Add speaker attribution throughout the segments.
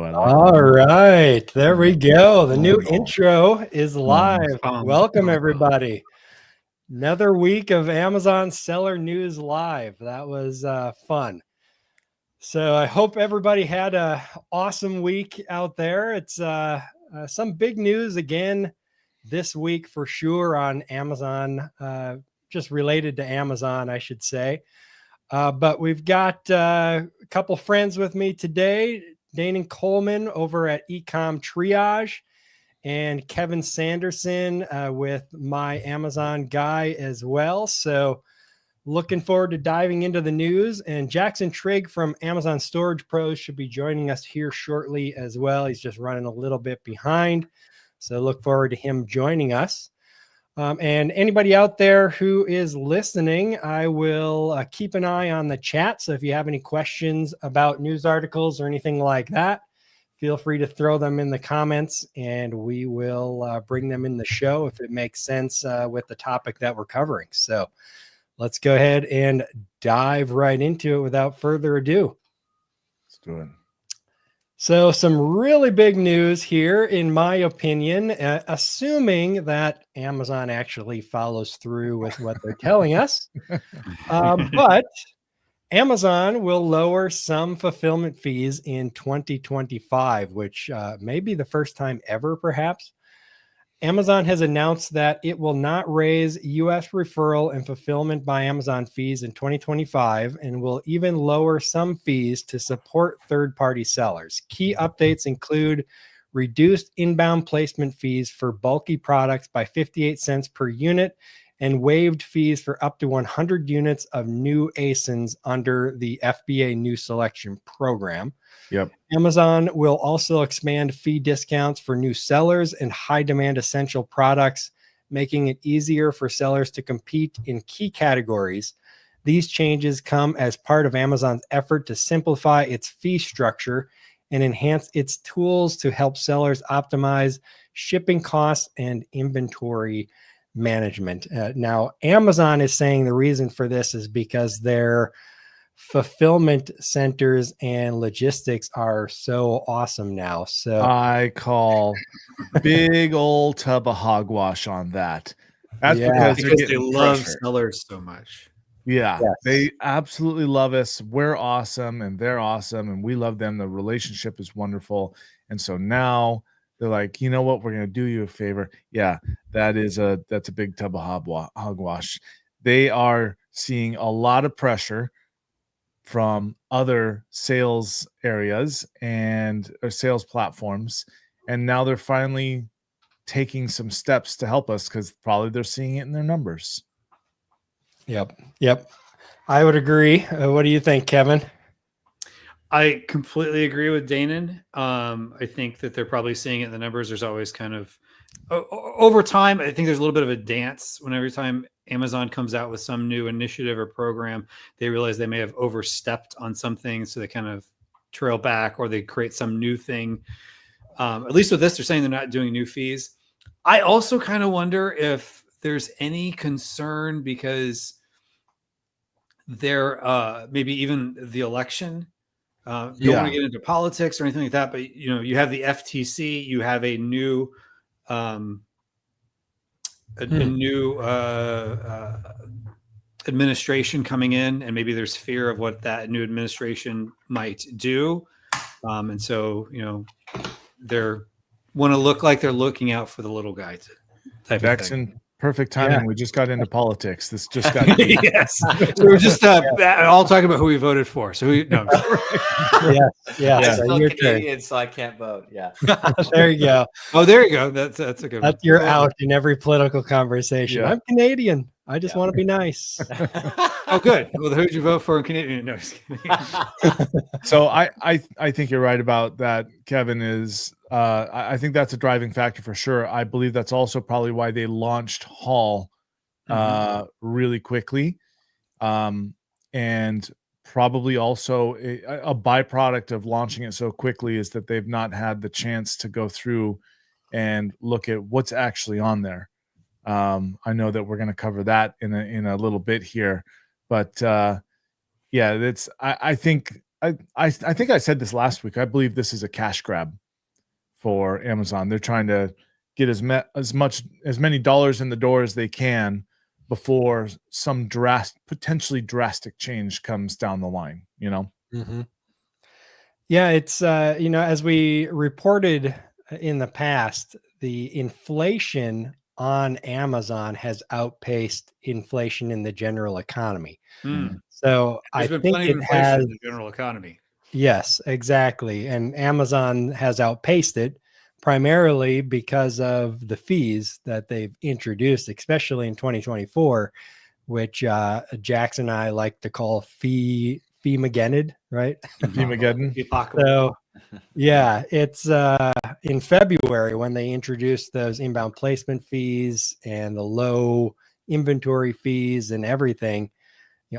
Speaker 1: I like
Speaker 2: All right, there we go. The new
Speaker 1: Wonderful.
Speaker 2: intro is live.
Speaker 3: Tom.
Speaker 2: Welcome, everybody. Another week of Amazon Seller News Live. That was fun. So I hope everybody had a awesome week out there. It's some big news again this week for sure on Amazon, just related to Amazon, I should say. But we've got a couple friends with me today. Dana Coleman over at Ecom Triage and Kevin Sanderson with My Amazon Guy as well. So looking forward to diving into the news. And Jackson Trigg from Amazon Storage Pros should be joining us here shortly as well. He's just running a little bit behind. So look forward to him joining us. And anybody out there who is listening, I will keep an eye on the chat. So if you have any questions about news articles or anything like that, feel free to throw them in the comments and we will bring them in the show if it makes sense with the topic that we're covering. So let's go ahead and dive right into it without further ado.
Speaker 1: Let's do it.
Speaker 2: So some really big news here, in my opinion, assuming that Amazon actually follows through with what they're telling us. But Amazon will lower some fulfillment fees in 2025, which may be the first time ever, perhaps. Amazon has announced that it will not raise U.S. referral and fulfillment by Amazon fees in 2025 and will even lower some fees to support third-party sellers. Key updates include reduced inbound placement fees for bulky products by 58 cents per unit and waived fees for up to 100 units of new ASINs under the FBA New Selection Program.
Speaker 1: Yep.
Speaker 2: Amazon will also expand fee discounts for new sellers and high demand essential products, making it easier for sellers to compete in key categories. These changes come as part of Amazon's effort to simplify its fee structure and enhance its tools to help sellers optimize shipping costs and inventory management. Now, Amazon is saying the reason for this is because their fulfillment centers and logistics are so awesome now. So
Speaker 1: I call big old tub of hogwash on that. That's because
Speaker 3: they love sellers so much.
Speaker 1: Yeah,
Speaker 2: Yes.
Speaker 1: They absolutely love us. We're awesome and they're awesome and we love them. The relationship is wonderful. And so now they're like, you know what? We're going to do you a favor. Yeah, that's a big tub of hogwash. They are seeing a lot of pressure from other sales areas and sales platforms. And now they're finally taking some steps to help us because probably they're seeing it in their numbers.
Speaker 2: Yep. I would agree. What do you think, Kevin?
Speaker 3: I completely agree with Danon. I think that they're probably seeing it in the numbers. There's always kind of over time, I think there's a little bit of a dance when every time Amazon comes out with some new initiative or program, they realize they may have overstepped on something. So they kind of trail back or they create some new thing. At least with this, they're saying they're not doing new fees. I also kind of wonder if there's any concern because they're maybe even the election. Don't want to get into politics or anything like that, but you have the FTC, you have a new administration coming in, and maybe there's fear of what that new administration might do, and so they want to look like they're looking out for the little guy.
Speaker 1: Jackson, perfect timing. Yeah. We just got into politics. This just got
Speaker 3: yes. So we're just all talking about who we voted for. So
Speaker 4: I'm still Canadian, so I can't vote. Yeah.
Speaker 2: There you go.
Speaker 3: Oh, there you go. That's a good one.
Speaker 2: You're out in every political conversation.
Speaker 1: Yeah.
Speaker 2: I'm Canadian. I just want to be nice.
Speaker 3: Oh, good. Well, who'd you vote for in Canadian? No, just kidding.
Speaker 1: So I think you're right about that, Kevin. I think that's a driving factor for sure. I believe that's also probably why they launched Haul really quickly, and probably also a byproduct of launching it so quickly is that they've not had the chance to go through and look at what's actually on there. I know that we're going to cover that in a little bit here, but I think I think I said this last week. I believe this is a cash grab for Amazon. They're trying to get as many dollars in the door as they can before some potentially drastic change comes down the line, you know?
Speaker 2: Mm-hmm. Yeah, it's as we reported in the past, the inflation on Amazon has outpaced inflation in the general economy.
Speaker 3: Hmm.
Speaker 2: So
Speaker 3: There's
Speaker 2: I
Speaker 3: been
Speaker 2: think
Speaker 3: plenty of
Speaker 2: it
Speaker 3: inflation
Speaker 2: has,
Speaker 3: in the general economy.
Speaker 2: yes, exactly. And Amazon has outpaced it primarily because of the fees that they've introduced, especially in 2024, which Jackson and I like to call fee-mageddon, right?
Speaker 1: Fee-mageddon.
Speaker 3: The apocalypse.
Speaker 2: So yeah, it's in February when they introduced those inbound placement fees and the low inventory fees and everything.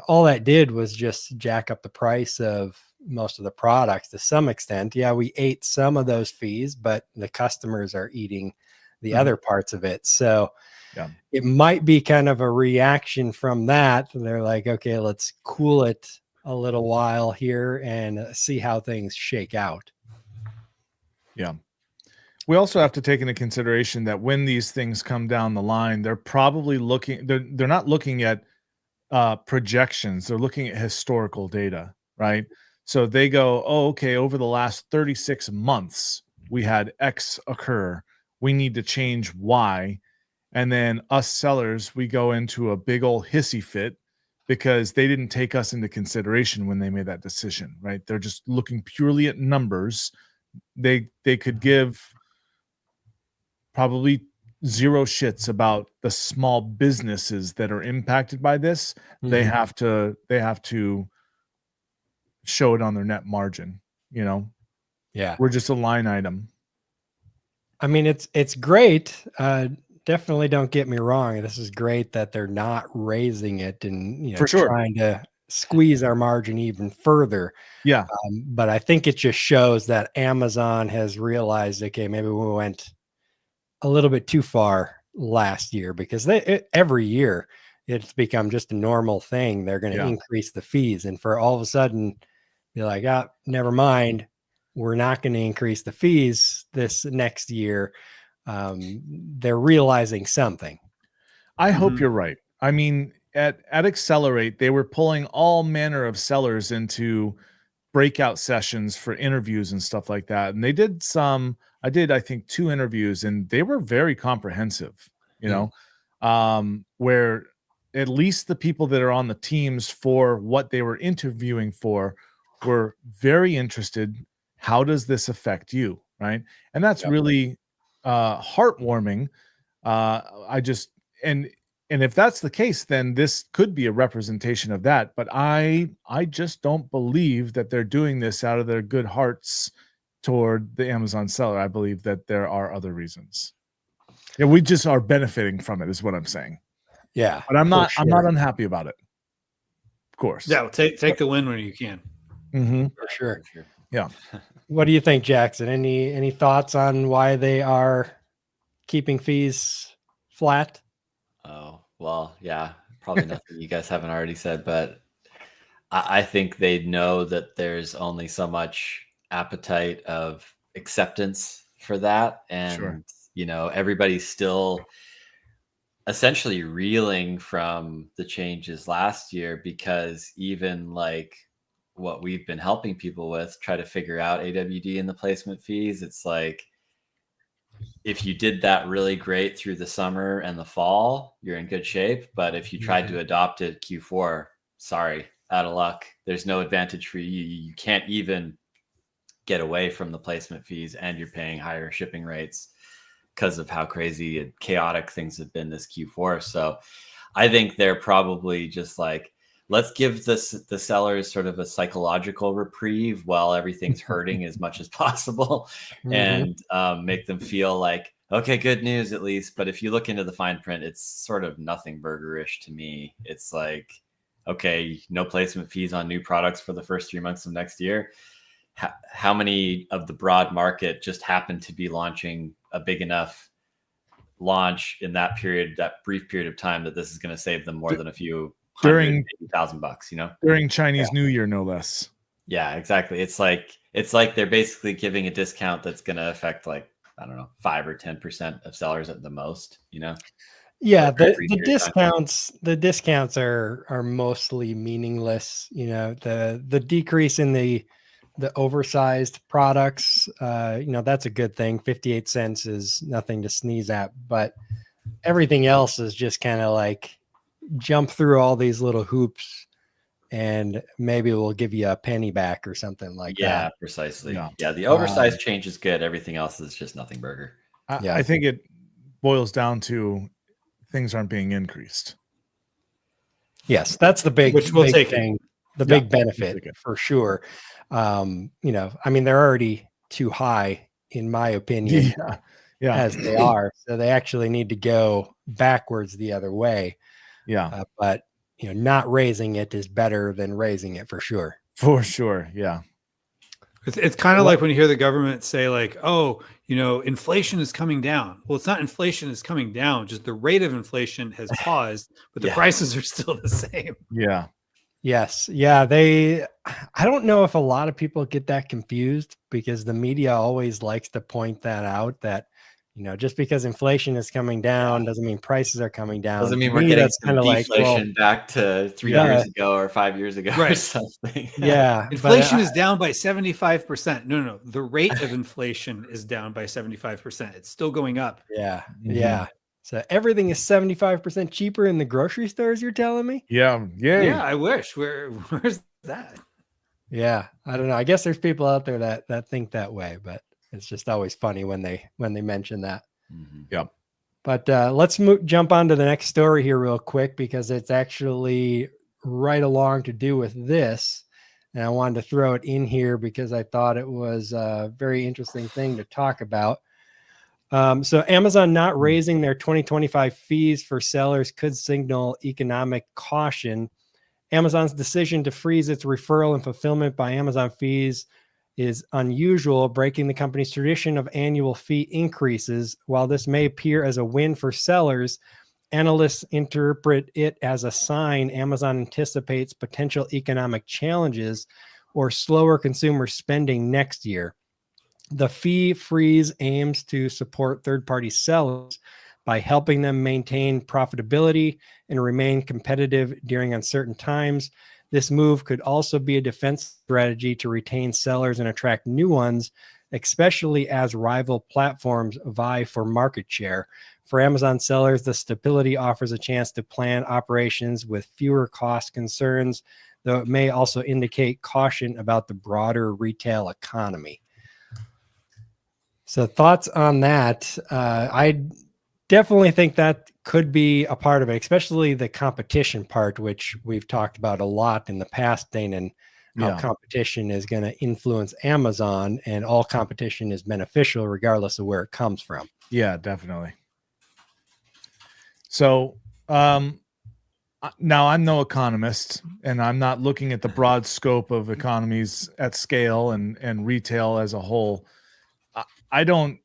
Speaker 2: All that did was just jack up the price of most of the products to some extent. Yeah, we ate some of those fees, but the customers are eating the other parts of it. So
Speaker 1: Yeah.
Speaker 2: it might be kind of a reaction from that. They're like, okay, let's cool it a little while here and see how things shake out.
Speaker 1: Yeah. We also have to take into consideration that when these things come down the line, they're probably they're not looking at projections, they're looking at historical data, right? So they go, oh, okay, over the last 36 months, we had X occur. We need to change Y. And then us sellers, we go into a big old hissy fit because they didn't take us into consideration when they made that decision, right? They're just looking purely at numbers. They could give probably zero shits about the small businesses that are impacted by this. They have to show it on their net margin, you know.
Speaker 2: Yeah.
Speaker 1: We're just a line item.
Speaker 2: I mean, it's great. Definitely don't get me wrong. This is great that they're not raising it and
Speaker 1: For sure.
Speaker 2: trying to squeeze our margin even further.
Speaker 1: Yeah.
Speaker 2: But I think it just shows that Amazon has realized, okay, maybe we went a little bit too far last year, because every year it's become just a normal thing. They're going to increase the fees, and for all of a sudden be like, never mind, we're not going to increase the fees this next year. They're realizing something.
Speaker 1: I hope you're right. I mean, at Accelerate, they were pulling all manner of sellers into breakout sessions for interviews and stuff like that. And they did I think 2 interviews, and they were very comprehensive, you know, where at least the people that are on the teams for what they were interviewing for were very interested. How does this affect you? Right. And that's really heartwarming. And if that's the case, then this could be a representation of that. But I just don't believe that they're doing this out of their good hearts toward the Amazon seller. I believe that there are other reasons. Yeah, we just are benefiting from it, is what I'm saying.
Speaker 2: Yeah.
Speaker 1: But I'm not unhappy about it. Of course.
Speaker 3: Yeah, well, take the win when you can.
Speaker 2: For sure.
Speaker 1: Yeah.
Speaker 2: What do you think, Jackson? Any thoughts on why they are keeping fees flat?
Speaker 4: Oh, well, yeah, probably nothing you guys haven't already said, but I think they know that there's only so much appetite of acceptance for that. And, everybody's still essentially reeling from the changes last year, because even like what we've been helping people with, try to figure out AWD and the placement fees, it's like, if you did that really great through the summer and the fall, you're in good shape. But if you tried to adopt it Q4, sorry, out of luck. There's no advantage for you. You can't even get away from the placement fees, and you're paying higher shipping rates because of how crazy and chaotic things have been this Q4. So I think they're probably just like, let's give the sellers sort of a psychological reprieve while everything's hurting as much as possible, and make them feel like, okay, good news at least. But if you look into the fine print, it's sort of nothing burgerish to me. It's like, okay, no placement fees on new products for the first 3 months of next year. How many of the broad market just happen to be launching a big enough launch in that brief period of time, that this is going to save them more than a few $1,000,
Speaker 1: during Chinese New Year, no less.
Speaker 4: Yeah, exactly. It's like they're basically giving a discount that's going to affect like, I don't know, 5 or 10% of sellers at the most, you know, for
Speaker 2: Yeah,
Speaker 4: a very
Speaker 2: the
Speaker 4: brief
Speaker 2: the
Speaker 4: period of time.
Speaker 2: discounts are mostly meaningless. The decrease in the oversized products, that's a good thing. 58 cents is nothing to sneeze at, but everything else is just kind of like jump through all these little hoops and maybe we'll give you a penny back or something like
Speaker 4: Yeah,
Speaker 2: that.
Speaker 4: precisely.
Speaker 1: Yeah.
Speaker 4: Yeah, the
Speaker 2: Um,
Speaker 4: oversized change is good. Everything else is just nothing burger.
Speaker 2: Yeah.
Speaker 1: I think it boils down to things aren't being increased.
Speaker 2: Yes, that's the big,
Speaker 3: Which we'll
Speaker 2: big
Speaker 3: take it.
Speaker 2: thing, the
Speaker 1: Yeah,
Speaker 2: big benefit
Speaker 1: take it.
Speaker 2: for sure. I mean, they're already too high, in my opinion,
Speaker 1: Yeah.
Speaker 2: as they are. So they actually need to go backwards the other way.
Speaker 1: Yeah.
Speaker 2: But not raising it is better than raising it for sure.
Speaker 1: For sure. Yeah.
Speaker 3: It's kind of like when you hear the government say like, oh, inflation is coming down. Well, it's not inflation is coming down, just the rate of inflation has paused, but the
Speaker 4: Yeah.
Speaker 3: prices are still the same.
Speaker 1: Yeah.
Speaker 2: Yes. Yeah. I don't know if a lot of people get that confused because the media always likes to point that out that, just because inflation is coming down doesn't mean prices are coming down.
Speaker 4: Doesn't mean
Speaker 2: To
Speaker 4: we're
Speaker 2: me,
Speaker 4: getting
Speaker 2: that's
Speaker 4: some
Speaker 2: kind of like, well,
Speaker 4: deflation back to 3
Speaker 2: Yeah.
Speaker 4: years ago or 5 years ago or
Speaker 3: Right.
Speaker 4: something.
Speaker 2: yeah.
Speaker 3: Inflation is down by 75%. No. The rate of inflation is down by 75%. It's still going up.
Speaker 2: Yeah.
Speaker 1: Mhm.
Speaker 2: Yeah. So everything is 75% cheaper in the grocery stores, you're telling me?
Speaker 1: Yeah. Yay.
Speaker 3: Yeah, I wish. Where's that?
Speaker 2: Yeah. I don't know. I guess there's people out there that think that way, but it's just always funny when they mention that.
Speaker 4: Mhm.
Speaker 2: But let's jump on to the next story here real quick because it's actually right along to do with this. And I wanted to throw it in here because I thought it was a very interesting thing to talk about. So Amazon not raising their 2025 fees for sellers could signal economic caution. Amazon's decision to freeze its referral and fulfillment by Amazon fees is unusual, breaking the company's tradition of annual fee increases. While this may appear as a win for sellers, analysts interpret it as a sign Amazon anticipates potential economic challenges or slower consumer spending next year. The fee freeze aims to support third-party sellers by helping them maintain profitability and remain competitive during uncertain times. This move could also be a defense strategy to retain sellers and attract new ones, especially as rival platforms vie for market share. For Amazon sellers, the stability offers a chance to plan operations with fewer cost concerns, though it may also indicate caution about the broader retail economy. So thoughts on that? I definitely think that could be a part of it, especially the competition part, which we've talked about a lot in the past, Dane, and how competition is going to influence Amazon, and all competition is beneficial regardless of where it comes from.
Speaker 1: Yeah, definitely. So now I'm no economist, and I'm not looking at the broad scope of economies at scale and retail as a whole. I don't,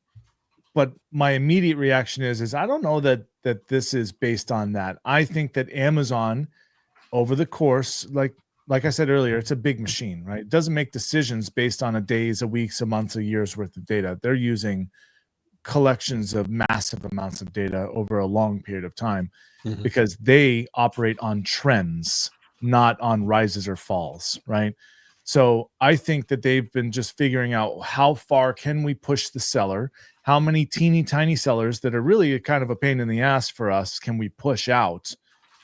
Speaker 1: but my immediate reaction is I don't know that this is based on that. I think that Amazon, over the course, like I said earlier, it's a big machine, right? It doesn't make decisions based on a days, a weeks, a months, a year's worth of data. They're using collections of massive amounts of data over a long period of time because they operate on trends, not on rises or falls, right? So I think that they've been just figuring out how far can we push the seller, how many teeny tiny sellers that are really kind of a pain in the ass for us can we push out?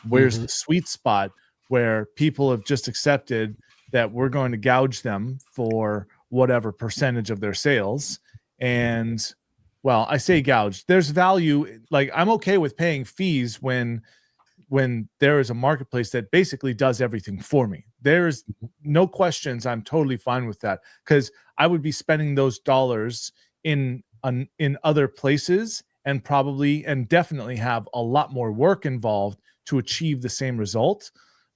Speaker 1: Where's the sweet spot where people have just accepted that we're going to gouge them for whatever percentage of their sales? And well, I say gouge. There's value. Like I'm okay with paying fees when there is a marketplace that basically does everything for me. There's no questions. I'm totally fine with that because I would be spending those dollars in other places and probably and definitely have a lot more work involved to achieve the same result.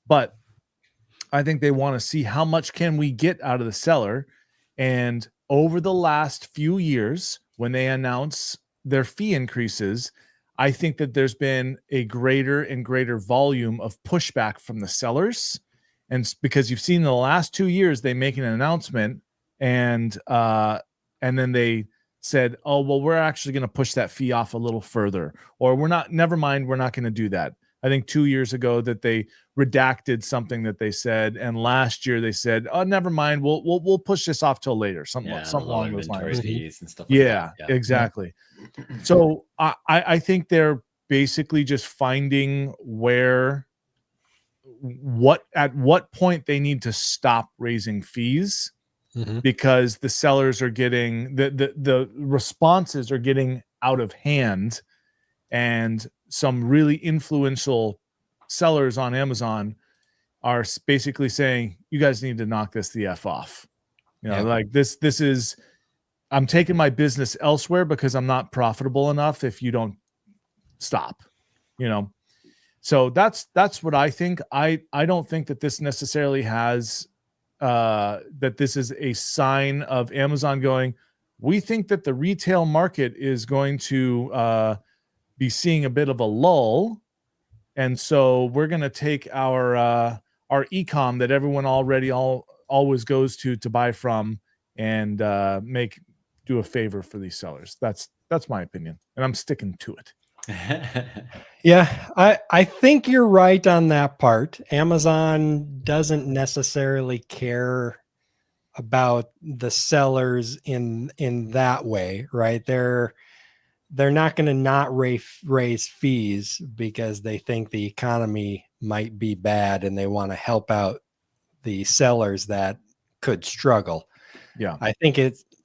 Speaker 1: But I think they want to see how much can we get out of the seller. And over the last few years, when they announce their fee increases, I think that there's been a greater and greater volume of pushback from the sellers. And because you've seen in the last 2 years, they make an announcement and then they said, oh, well, we're actually going to push that fee off a little further, or never mind, we're not going to do that. I think 2 years ago that they redacted something that they said, and last year they said, oh, never mind, we'll push this off till later, something along those lines.
Speaker 4: Fees and stuff like that.
Speaker 1: Yeah, exactly. So I think they're basically just finding at what point they need to stop raising fees. Because the sellers are getting the responses are getting out of hand, and some really influential sellers on Amazon are basically saying, you guys need to knock this the F off. Like this is, I'm taking my business elsewhere because I'm not profitable enough if you don't stop, So that's what I think. I don't think that this necessarily has that this is a sign of Amazon going, we think that the retail market is going to be seeing a bit of a lull. And so we're going to take our e-com that everyone always goes to buy from and do a favor for these sellers. That's my opinion, and I'm sticking to it.
Speaker 2: Yeah, I think you're right on that part. Amazon doesn't necessarily care about the sellers in that way, right? They're not going to not raise fees because they think the economy might be bad and they want to help out the sellers that could struggle.
Speaker 1: Yeah,
Speaker 2: I think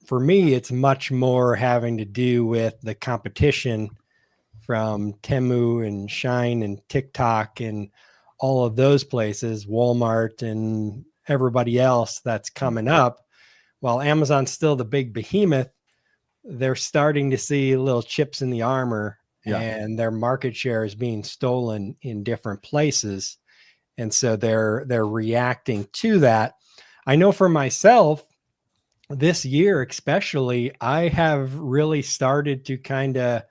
Speaker 2: for me, it's much more having to do with the competition from Temu and Shine and TikTok and all of those places, Walmart and everybody else that's coming up. While Amazon's still the big behemoth, they're starting to see little chips in the armor, and their market share is being stolen in different places. And so they're reacting to that. I know for myself, this year especially, I have really started to kind of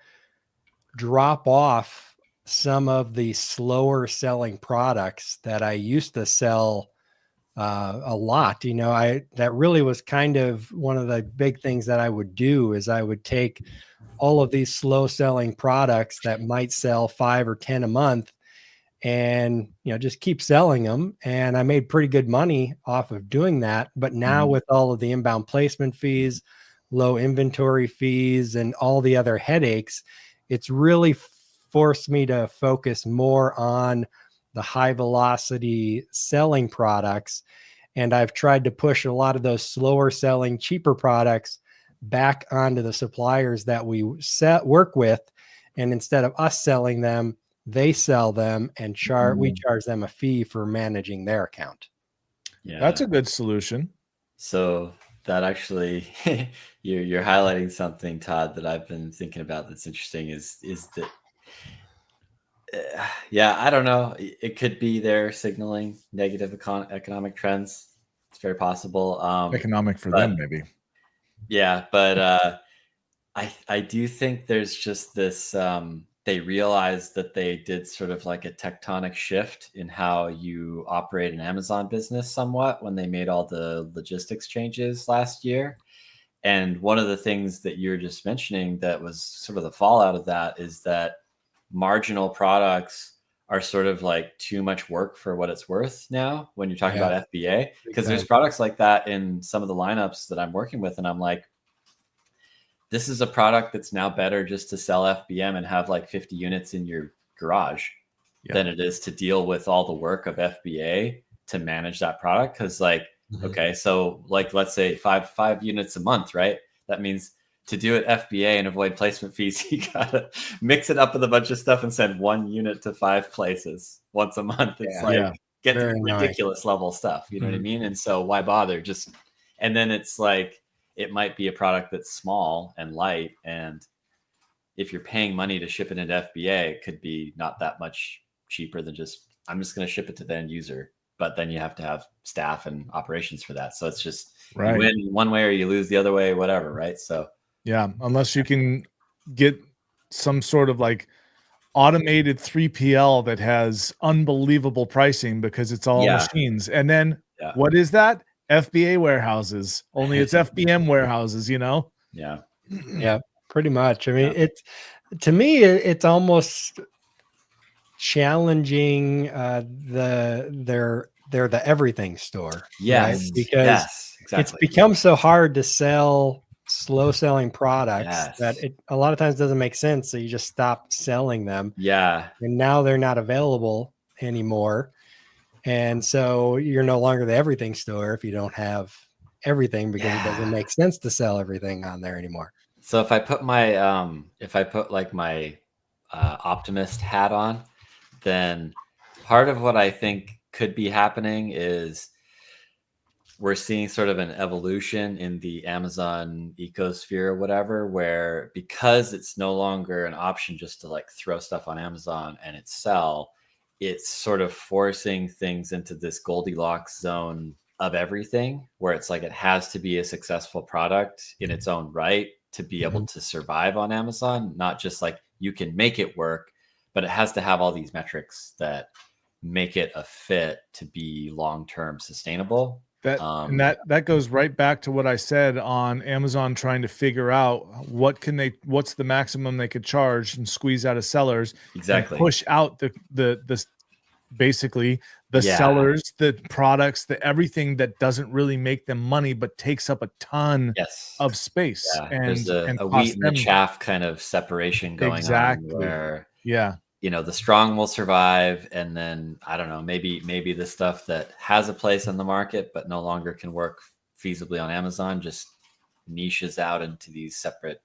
Speaker 2: drop off some of the slower selling products that I used to sell a lot. That really was kind of one of the big things that I would do is I would take all of these slow selling products that might sell 5 or 10 a month and, just keep selling them. And I made pretty good money off of doing that. But now with all of the inbound placement fees, low inventory fees, and all the other headaches, it's really forced me to focus more on the high velocity selling products. And I've tried to push a lot of those slower selling, cheaper products back onto the suppliers that we work with. And instead of us selling them, they sell them and we charge them a fee for managing their account.
Speaker 4: Yeah,
Speaker 1: that's a good solution.
Speaker 4: So that actually, you're highlighting something, Todd, that I've been thinking about. That's interesting. Is that, I don't know. It could be they're signaling negative economic trends. It's very possible.
Speaker 1: Economic for them, maybe.
Speaker 4: Yeah, but I do think there's just this. They realized that they did sort of like a tectonic shift in how you operate an Amazon business somewhat when they made all the logistics changes last year. And one of the things that you're just mentioning that was sort of the fallout of that is that marginal products are sort of like too much work for what it's worth now when you're talking about FBA, because there's products like that in some of the lineups that I'm working with. And I'm like, this is a product that's now better just to sell FBM and have like 50 units in your garage than it is to deal with all the work of FBA to manage that product. Cause like, okay, so like, let's say five units a month, right? That means to do it FBA and avoid placement fees, you gotta mix it up with a bunch of stuff and send 1 unit to 5 places once a month. It's get to ridiculous level stuff. You know what I mean? And so why bother? And then it's like, it might be a product that's small and light. And if you're paying money to ship it into FBA, it could be not that much cheaper than I'm just going to ship it to the end user. But then you have to have staff and operations for that. So it's just you win one way or you lose the other way, whatever. Right. So
Speaker 1: yeah, unless you can get some sort of like automated 3PL that has unbelievable pricing because it's all
Speaker 4: Yeah.
Speaker 1: machines. And then
Speaker 4: Yeah.
Speaker 1: what is that? FBA warehouses. Only it's FBM warehouses, you know?
Speaker 4: Yeah.
Speaker 2: Yeah, pretty much. I mean,
Speaker 4: Yeah.
Speaker 2: to me, it's almost challenging they're the everything store.
Speaker 4: Yes.
Speaker 2: Right? Because
Speaker 4: yes.
Speaker 2: it's
Speaker 4: Exactly.
Speaker 2: become so hard to sell slow selling products that
Speaker 4: Yes.
Speaker 2: it a lot of times doesn't make sense. So you just stop selling them,
Speaker 4: Yeah.
Speaker 2: and now they're not available anymore. And so you're no longer the everything store if you don't have everything, because it doesn't
Speaker 4: Yeah.
Speaker 2: make sense to sell everything on there anymore.
Speaker 4: So if I put my like my optimist hat on, then part of what I think could be happening is we're seeing sort of an evolution in the Amazon ecosphere or whatever, where because it's no longer an option just to like throw stuff on Amazon and it sell, it's sort of forcing things into this Goldilocks zone of everything, where it's like it has to be a successful product in its own right to be able to survive on Amazon, not just like you can make it work, but it has to have all these metrics that make it a fit to be long-term sustainable.
Speaker 1: And that goes right back to what I said on Amazon trying to figure out what's the maximum they could charge and squeeze out of sellers.
Speaker 4: Exactly.
Speaker 1: And push out the basically the
Speaker 4: Yeah.
Speaker 1: sellers, the products, the everything that doesn't really make them money but takes up a ton
Speaker 4: Yes.
Speaker 1: of space.
Speaker 4: Yeah.
Speaker 1: And
Speaker 4: There's a
Speaker 1: costs
Speaker 4: wheat and the
Speaker 1: them.
Speaker 4: chaff kind of separation going
Speaker 1: Exactly.
Speaker 4: on, where
Speaker 1: Yeah.
Speaker 4: you know the strong will survive, and then I don't know, maybe the stuff that has a place on the market but no longer can work feasibly on Amazon just niches out into these separate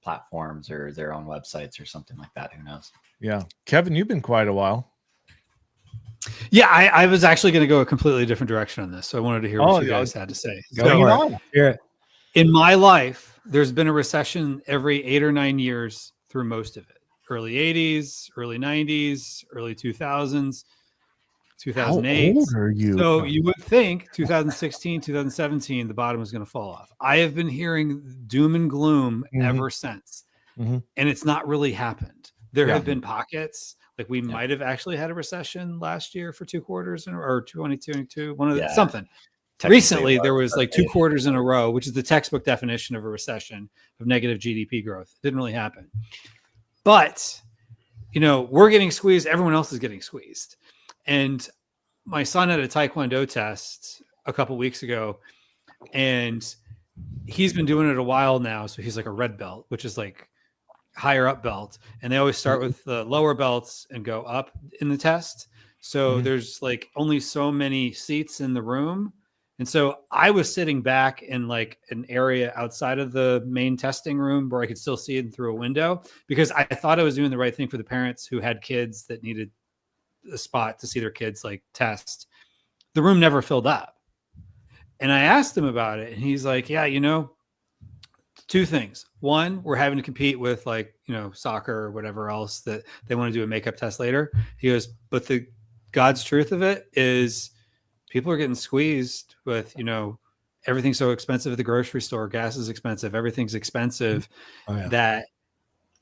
Speaker 4: platforms or their own websites or something like that. Who knows?
Speaker 1: Yeah. Kevin, you've been quite a while.
Speaker 3: Yeah, I was actually going to go a completely different direction on this, so I wanted to hear what you guys had to say.
Speaker 1: Bring it on.
Speaker 2: Here,
Speaker 3: In my life, there's been a recession every 8 or 9 years through most of it. Early 80s, early 90s, early 2000s, 2008.
Speaker 1: How old are you?
Speaker 3: So you would think 2016, 2017, the bottom was going to fall off. I have been hearing doom and gloom ever since, and it's not really happened. There have been pockets. Like we might have actually had a recession last year for 2 quarters or 2022, one of the, something. Recently, there was like 2 quarters in a row, which is the textbook definition of a recession, of negative GDP growth. It didn't really happen. But, you know, we're getting squeezed. Everyone else is getting squeezed. And my son had a Taekwondo test a couple weeks ago, and he's been doing it a while now. So he's like a red belt, which is like higher up belt. And they always start with the lower belts and go up in the test. So there's like only so many seats in the room. And so I was sitting back in like an area outside of the main testing room where I could still see it through a window, because I thought I was doing the right thing for the parents who had kids that needed a spot to see their kids like test. The room never filled up. And I asked him about it, and he's like, yeah, you know, 2 things. One, we're having to compete with like, you know, soccer or whatever else that they want to do a makeup test later. He goes, but the God's truth of it is people are getting squeezed with, you know, everything's so expensive at the grocery store. Gas is expensive. Everything's expensive that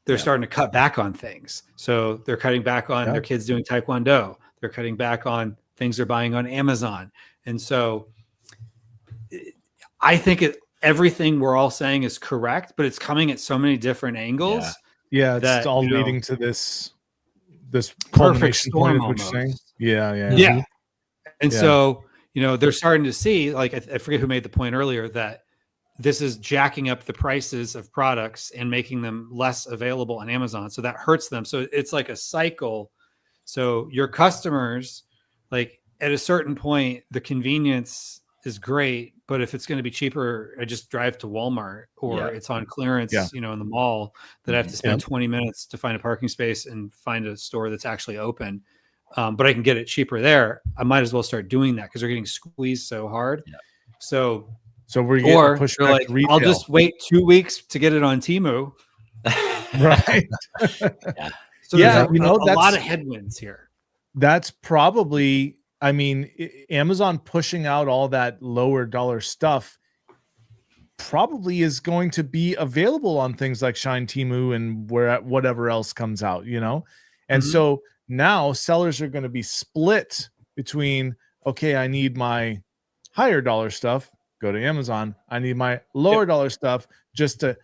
Speaker 3: they're starting to cut back on things. So they're cutting back on their kids doing Taekwondo. They're cutting back on things they're buying on Amazon. And so I think everything we're all saying is correct, but it's coming at so many different angles.
Speaker 1: Yeah, it's
Speaker 3: that,
Speaker 1: all
Speaker 3: you know,
Speaker 1: leading to this
Speaker 3: perfect
Speaker 1: culmination point
Speaker 3: storm
Speaker 1: of what you're saying.
Speaker 3: almost.
Speaker 1: Yeah.
Speaker 3: And so, you know, they're starting to see, like, I forget who made the point earlier, that this is jacking up the prices of products and making them less available on Amazon. So that hurts them. So it's like a cycle. So your customers, like at a certain point, the convenience is great, but if it's going to be cheaper, I just drive to Walmart, or it's on clearance, you know, in the mall, that I have to spend 20 minutes to find a parking space and find a store that's actually open. But I can get it cheaper there. I might as well start doing that because they're getting squeezed so hard. So
Speaker 1: we're getting pushed back
Speaker 3: like,
Speaker 1: to retail.
Speaker 3: I'll just wait 2 weeks to get it on Temu.
Speaker 1: Right.
Speaker 3: So there's a lot of headwinds here.
Speaker 1: That's probably, I mean, Amazon pushing out all that lower dollar stuff probably is going to be available on things like Shine, Temu, and whatever else comes out, you know? And
Speaker 3: Mhm.
Speaker 1: so now sellers are going to be split between, okay, I need my higher dollar stuff, go to Amazon. I need my lower dollar stuff just to,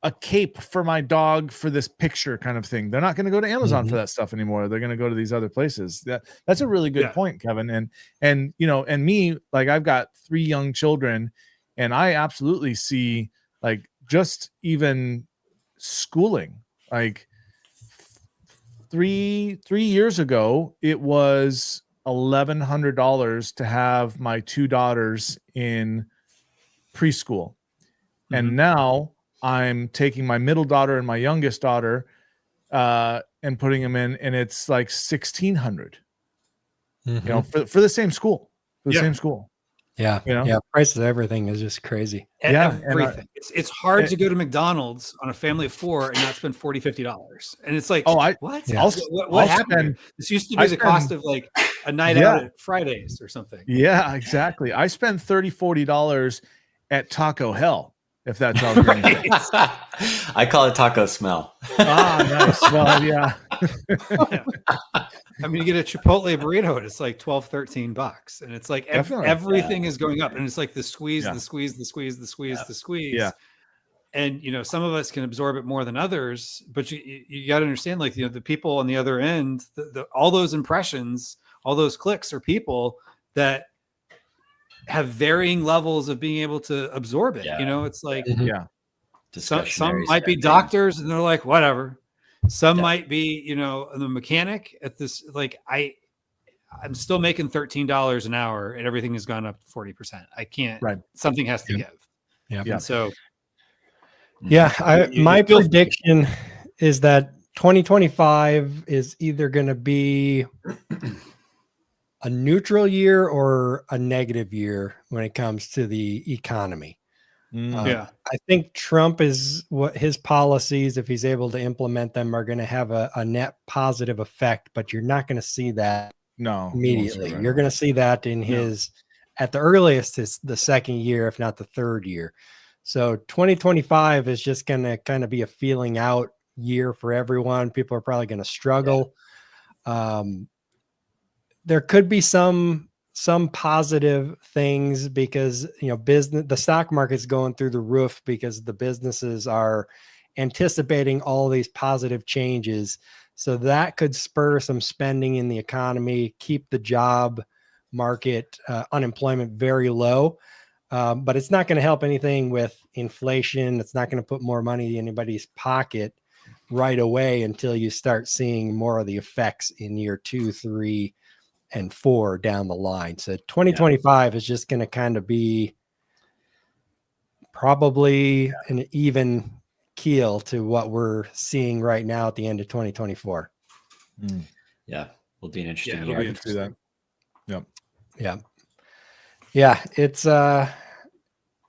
Speaker 1: a cape for my dog for this picture kind of thing. They're not going to go to Amazon for that stuff anymore. They're going to go to these other places. That's a really good point, Kevin. And me, like, I've got 3 young children, and I absolutely see, like, just even schooling, like, 3 years ago, it was $1,100 to have my 2 daughters in preschool. And now I'm taking my middle daughter and my youngest daughter and putting them in, and it's like $1,600, for the same school, same school.
Speaker 2: Yeah. Price of everything is just crazy.
Speaker 3: Everything. It's hard to go to McDonald's on a family of 4 and not spend $40-$50. And it's like, what? What happened? This used to be the cost of like a night out at Fridays or something.
Speaker 1: Yeah, exactly. I spend $30-$40 at Taco Hell, if that's all. Right.
Speaker 4: I call it taco smell.
Speaker 1: Nice. Well, yeah.
Speaker 3: I mean, you get a Chipotle burrito and it's like $12-$13, and it's like everything is going up, and it's like the squeeze. Yeah. And some of us can absorb it more than others, but you got to understand, like, the people on the other end, all those impressions, all those clicks are people that have varying levels of being able to absorb it. It's like, some might be doctors and they're like, whatever. Some might be, the mechanic at this, like, I'm still making $13 an hour and everything has gone up 40%. I can't, something has to give.
Speaker 2: Yeah.
Speaker 3: And so,
Speaker 2: my prediction is that 2025 is either going to be a neutral year or a negative year when it comes to the economy. I think Trump is what his policies, if he's able to implement them, are going to have a net positive effect, but you're not going to see that immediately. You're going to see that in his, at the earliest, it's the second year, if not the third year. So 2025 is just going to kind of be a feeling out year for everyone. People are probably going to struggle. There could be some positive things because, the stock market's going through the roof because the businesses are anticipating all these positive changes. So that could spur some spending in the economy, keep the job market, unemployment very low. But it's not going to help anything with inflation. It's not going to put more money in anybody's pocket right away until you start seeing more of the effects in year 2, 3, and 4 down the line. So 2025 is just going to kind of be probably an even keel to what we're seeing right now at the end of 2024.
Speaker 4: Yeah, will be an interesting
Speaker 3: year.
Speaker 1: It'll be interesting.
Speaker 2: Yeah. It's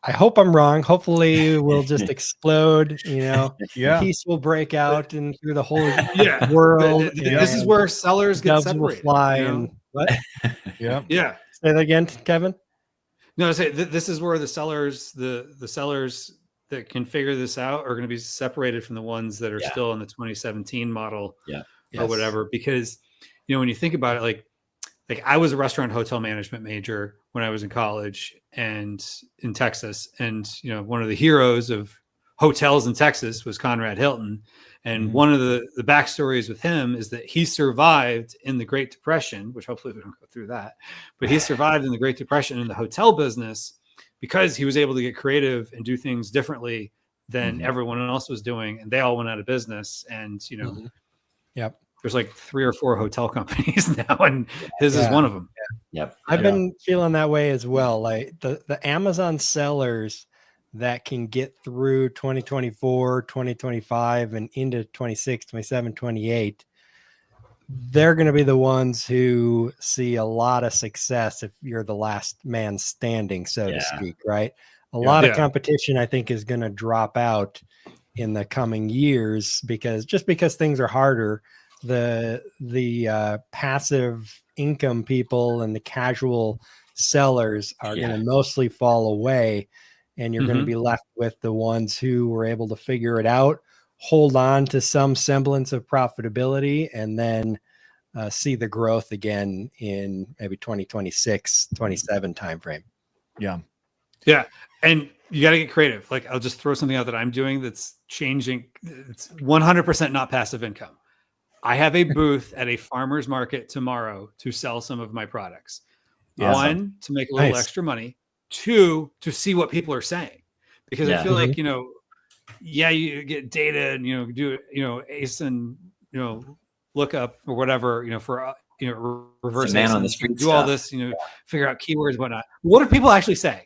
Speaker 2: I hope I'm wrong. Hopefully we'll just explode, peace will break out and through the whole world.
Speaker 3: This is where sellers get separated.
Speaker 2: Will fly and what?
Speaker 1: Yeah.
Speaker 2: Say that again, Kevin.
Speaker 3: No, say this is where the sellers, the sellers that can figure this out are going to be separated from the ones that are still in the 2017 model or whatever. Because, when you think about it, like I was a restaurant hotel management major when I was in college and in Texas. And, one of the heroes of hotels in Texas was Conrad Hilton. And one of the backstories with him is that he survived in the Great Depression, which hopefully we don't go through that, but he survived in the Great Depression in the hotel business because he was able to get creative and do things differently than everyone else was doing. And they all went out of business. And, there's like 3 or 4 hotel companies now, and his is one of them.
Speaker 2: I've been feeling that way as well. Like the Amazon sellers that can get through 2024, 2025, and into 26, 27, 28, they're going to be the ones who see a lot of success if you're the last man standing, so to speak, right? A lot of competition, I think, is going to drop out in the coming years because things are harder. The passive income people and the casual sellers are going to mostly fall away, and you're going to be left with the ones who were able to figure it out, hold on to some semblance of profitability and then see the growth again in maybe 2026, 27 timeframe.
Speaker 1: Yeah.
Speaker 3: Yeah. And you got to get creative. Like, I'll just throw something out that I'm doing that's changing. It's 100% not passive income. I have a booth at a farmer's market tomorrow to sell some of my products.
Speaker 1: Yeah.
Speaker 3: One, to make a little
Speaker 2: Nice.
Speaker 3: extra money. Two, to see what people are saying. Because I feel like, you get data and, do, ACE and, look up or whatever, for, reverse
Speaker 4: man
Speaker 3: ACE
Speaker 4: on the
Speaker 3: and
Speaker 4: street
Speaker 3: do all
Speaker 4: stuff.
Speaker 3: this, figure out keywords and whatnot. What are people actually saying?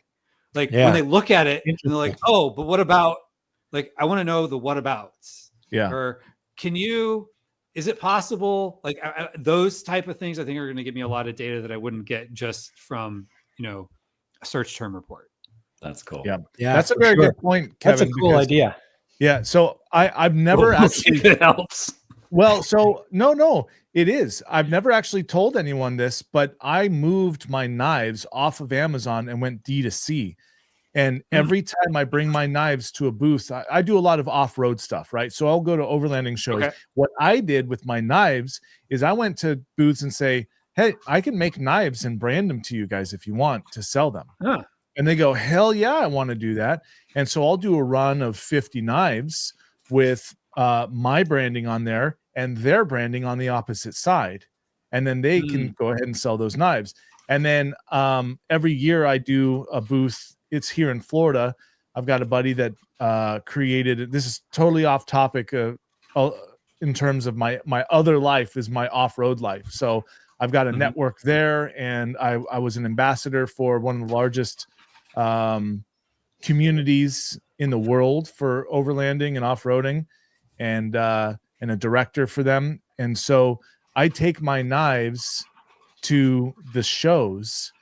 Speaker 3: Like when they look at it and they're like, oh, but what about, like, I want to know the what abouts.
Speaker 1: Yeah.
Speaker 3: Or is it possible? Like those type of things, I think are going to give me a lot of data that I wouldn't get just from, a search term report.
Speaker 4: That's cool.
Speaker 1: Yeah.
Speaker 2: Yeah,
Speaker 1: That's a
Speaker 2: for
Speaker 1: very
Speaker 2: sure.
Speaker 1: good point, Kevin.
Speaker 2: That's a cool
Speaker 1: because-
Speaker 2: idea.
Speaker 1: Yeah. So I've never actually
Speaker 3: If it helps.
Speaker 1: Well, so no, it is. I've never actually told anyone this, but I moved my knives off of Amazon and went D2C. And every time I bring my knives to a booth, I do a lot of off-road stuff, right? So I'll go to overlanding shows.
Speaker 3: Okay.
Speaker 1: What I did with my knives is I went to booths and say, hey, I can make knives and brand them to you guys if you want to sell them.
Speaker 3: Huh.
Speaker 1: And they go, hell yeah, I want to do that. And so I'll do a run of 50 knives with my branding on there and their branding on the opposite side. And then they can go ahead and sell those knives. And then every year I do a booth. It's here in Florida. I've got a buddy that created, this is totally off topic in terms of my other life is my off-road life. So I've got a network there, and I was an ambassador for one of the largest communities in the world for overlanding and off-roading, and a director for them. And so I take my knives to the shows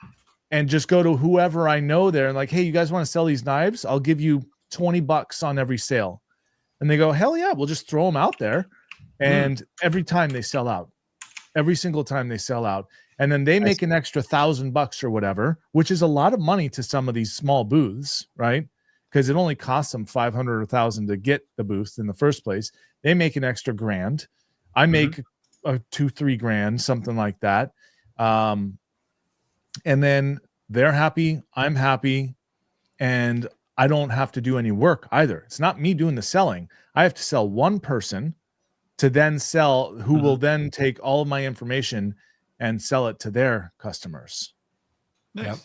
Speaker 1: and just go to whoever I know there and like, hey, you guys want to sell these knives? I'll give you $20 on every sale. And they go, hell yeah, we'll just throw them out there. And every time they sell out, every single time they sell out. And then they make an extra $1,000 or whatever, which is a lot of money to some of these small booths, right? Because it only costs them $500 or $1,000 to get the booth in the first place. They make an extra $1,000. I make $2-3 grand, something like that. And then they're happy, I'm happy, and I don't have to do any work either. It's not me doing the selling. I have to sell one person to then sell, who will then take all of my information and sell it to their customers.
Speaker 3: Nice.
Speaker 2: Yep.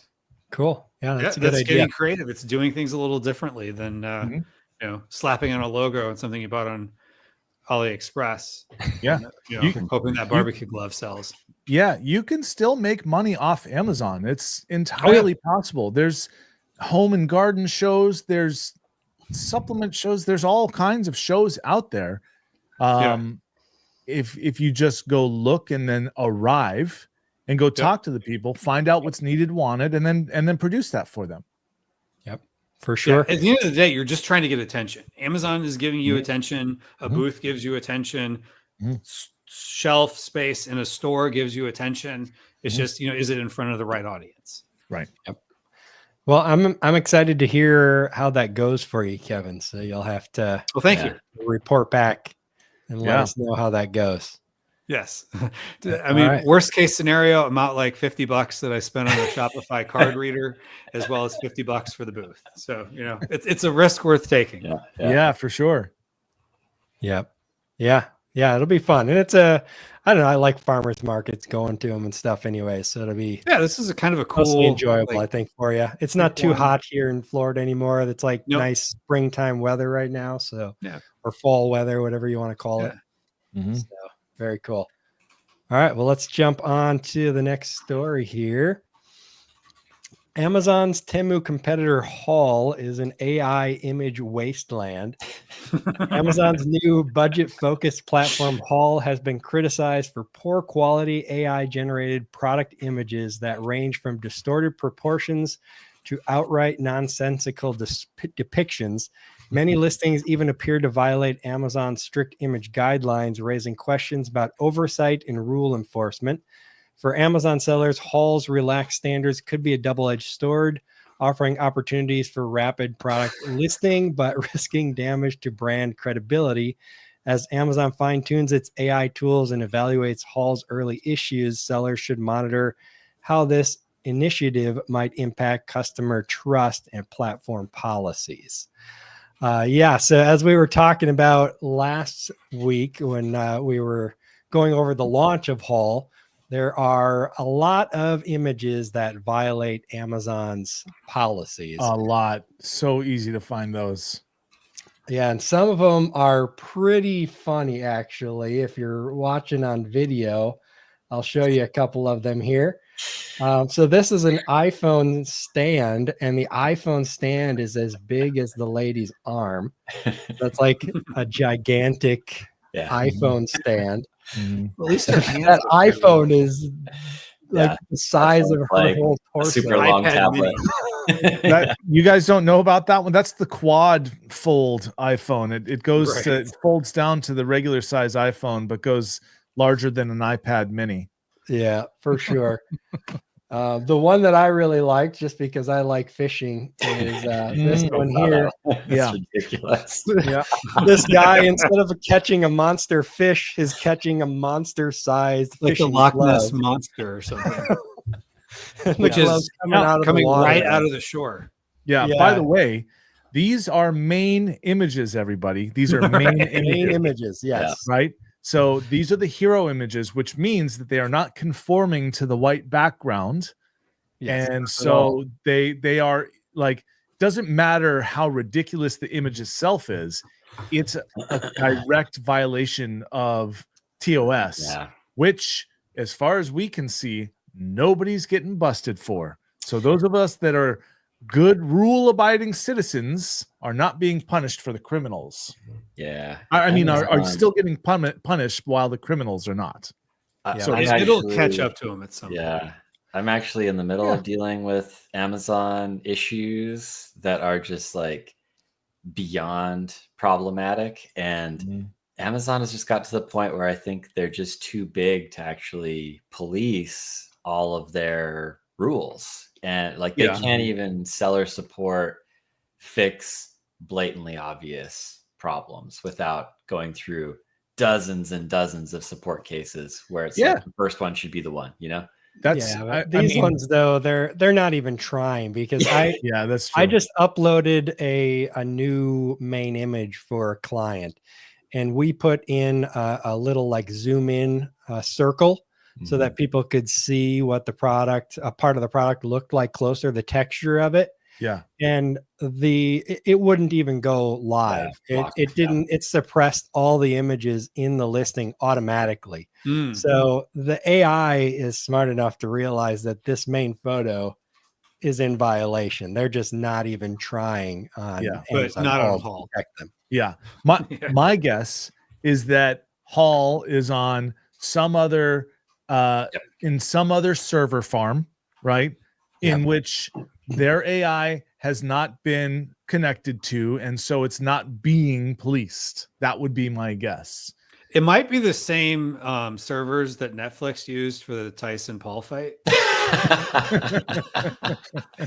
Speaker 2: Cool. Yeah, that's a
Speaker 3: That's
Speaker 2: good idea.
Speaker 3: getting creative. It's doing things a little differently than slapping on a logo and something you bought on AliExpress.
Speaker 1: Yeah.
Speaker 3: Hoping that barbecue glove sells.
Speaker 1: Yeah, you can still make money off Amazon. It's entirely possible. There's home and garden shows, there's supplement shows, there's all kinds of shows out there. If you just go look and then arrive and go talk to the people, find out what's needed, wanted, and then produce that for them.
Speaker 2: Yep, for sure.
Speaker 3: At the end of the day, you're just trying to get attention. Amazon is giving you attention. A booth gives you attention. Shelf space in a store gives you attention. It's just, is it in front of the right audience?
Speaker 1: Right.
Speaker 2: Yep. Well, I'm excited to hear how that goes for you, Kevin. So you'll have to
Speaker 3: Thank you.
Speaker 2: report back and let us know how that goes.
Speaker 3: Yes. I mean, worst case scenario, I'm out like $50 that I spent on a Shopify card reader, as well as $50 for the booth. So, it's a risk worth taking.
Speaker 1: Yeah, for sure.
Speaker 2: Yep. Yeah. It'll be fun. And I don't know, I like farmers markets, going to them and stuff anyway. So it'll be
Speaker 3: this is a kind of a cool,
Speaker 2: enjoyable, I think, for you. It's not too hot here in Florida anymore. It's like nice springtime weather right now. So, or fall weather, whatever you want to call it. So, very cool. All right. Well, let's jump on to the next story here. Amazon's Temu competitor Haul is an AI image wasteland. Amazon's new budget-focused platform Haul has been criticized for poor quality AI-generated product images that range from distorted proportions to outright nonsensical depictions. Many listings even appear to violate Amazon's strict image guidelines, raising questions about oversight and rule enforcement. For Amazon sellers, Haul's relaxed standards could be a double-edged sword. offering opportunities for rapid product listing, but risking damage to brand credibility. As Amazon fine-tunes its AI tools and evaluates Hall's early issues, sellers should monitor how this initiative might impact customer trust and platform policies. So as we were talking about last week when we were going over the launch of Hall, there are a lot of images that violate Amazon's policies.
Speaker 1: A lot. So easy to find those.
Speaker 2: Yeah, and some of them are pretty funny, actually. If you're watching on video, I'll show you a couple of them here. So this is an iPhone stand, and the iPhone stand is as big as the lady's arm. That's like a gigantic iPhone stand.
Speaker 1: Mhm.
Speaker 3: At least her hands
Speaker 2: That
Speaker 3: look pretty
Speaker 2: iPhone is like
Speaker 4: Yeah.
Speaker 2: the size of her
Speaker 4: Like
Speaker 2: whole
Speaker 4: a
Speaker 2: torso.
Speaker 4: super long
Speaker 3: iPad
Speaker 4: tablet.
Speaker 1: That, you guys don't know about that one? That's the quad fold iPhone. It goes to,
Speaker 3: Right.
Speaker 1: it folds down to the regular size iPhone, but goes larger than an iPad mini.
Speaker 2: Yeah, for sure. The one that I really liked, just because I like fishing, is this one here.
Speaker 4: That's
Speaker 1: Yeah.
Speaker 4: ridiculous.
Speaker 1: Yeah.
Speaker 2: This guy, instead of catching a monster fish, is catching a monster-sized
Speaker 3: like the
Speaker 2: fishing
Speaker 3: Loch Ness
Speaker 2: glove.
Speaker 3: monster or something,
Speaker 2: The
Speaker 3: which is
Speaker 2: glove's coming out of the
Speaker 3: coming
Speaker 2: water.
Speaker 3: right out of the shore.
Speaker 1: Yeah.
Speaker 2: Yeah.
Speaker 1: By the way, these are main images, everybody. These are main
Speaker 3: Right.
Speaker 2: Main
Speaker 1: images,
Speaker 2: images, yes.
Speaker 1: right? So these are the hero images, which means that they are not conforming to the white background.
Speaker 2: Yes,
Speaker 1: And
Speaker 2: not at all.
Speaker 1: so they are like, doesn't matter how ridiculous the image itself is, it's a direct violation of TOS,
Speaker 4: Yeah.
Speaker 1: which, as far as we can see, nobody's getting busted for. So those of us that are good rule-abiding citizens are not being punished for the criminals.
Speaker 4: Yeah.
Speaker 1: I mean, are
Speaker 4: Amazon-
Speaker 1: still getting punished while the criminals are not.
Speaker 4: I-
Speaker 2: Yeah.
Speaker 1: So
Speaker 4: I'm
Speaker 3: It'll catch
Speaker 4: actually-
Speaker 3: up to him at some point.
Speaker 4: Yeah. I'm actually in the middle
Speaker 1: Yeah.
Speaker 4: of dealing with Amazon issues that are just like beyond problematic. And Amazon has just got to the point where I think they're just too big to actually police all of their rules. And like they
Speaker 1: Yeah.
Speaker 4: can't even seller support fix blatantly obvious problems without going through dozens and dozens of support cases where it's
Speaker 1: Yeah.
Speaker 4: like the first one should be the one, you know?
Speaker 1: That's
Speaker 2: Yeah,
Speaker 1: I
Speaker 2: but these
Speaker 1: mean,
Speaker 2: ones though, they're not even trying, because
Speaker 1: yeah, that's true.
Speaker 2: I just uploaded a new main image for a client, and we put in a little like zoom in circle so that people could see what the product, a part of the product looked like closer, the texture of it.
Speaker 1: yeah.
Speaker 2: And it wouldn't even go live.
Speaker 4: blocked,
Speaker 2: It didn't, it suppressed all the images in the listing automatically.
Speaker 3: Mm.
Speaker 2: So the AI is smart enough to realize that this main photo is in violation. They're just not even trying on
Speaker 1: Yeah,
Speaker 3: but
Speaker 2: Amazon
Speaker 3: not on
Speaker 2: Hall to
Speaker 3: Hall.
Speaker 2: protect them.
Speaker 1: Yeah. My
Speaker 3: Yeah.
Speaker 1: my guess is that Hall is on some other in some other server farm, right? In
Speaker 2: Yep.
Speaker 1: which their AI has not been connected to, and so it's not being policed. That would be my guess.
Speaker 3: It might be the same servers that Netflix used for the Tyson Paul fight.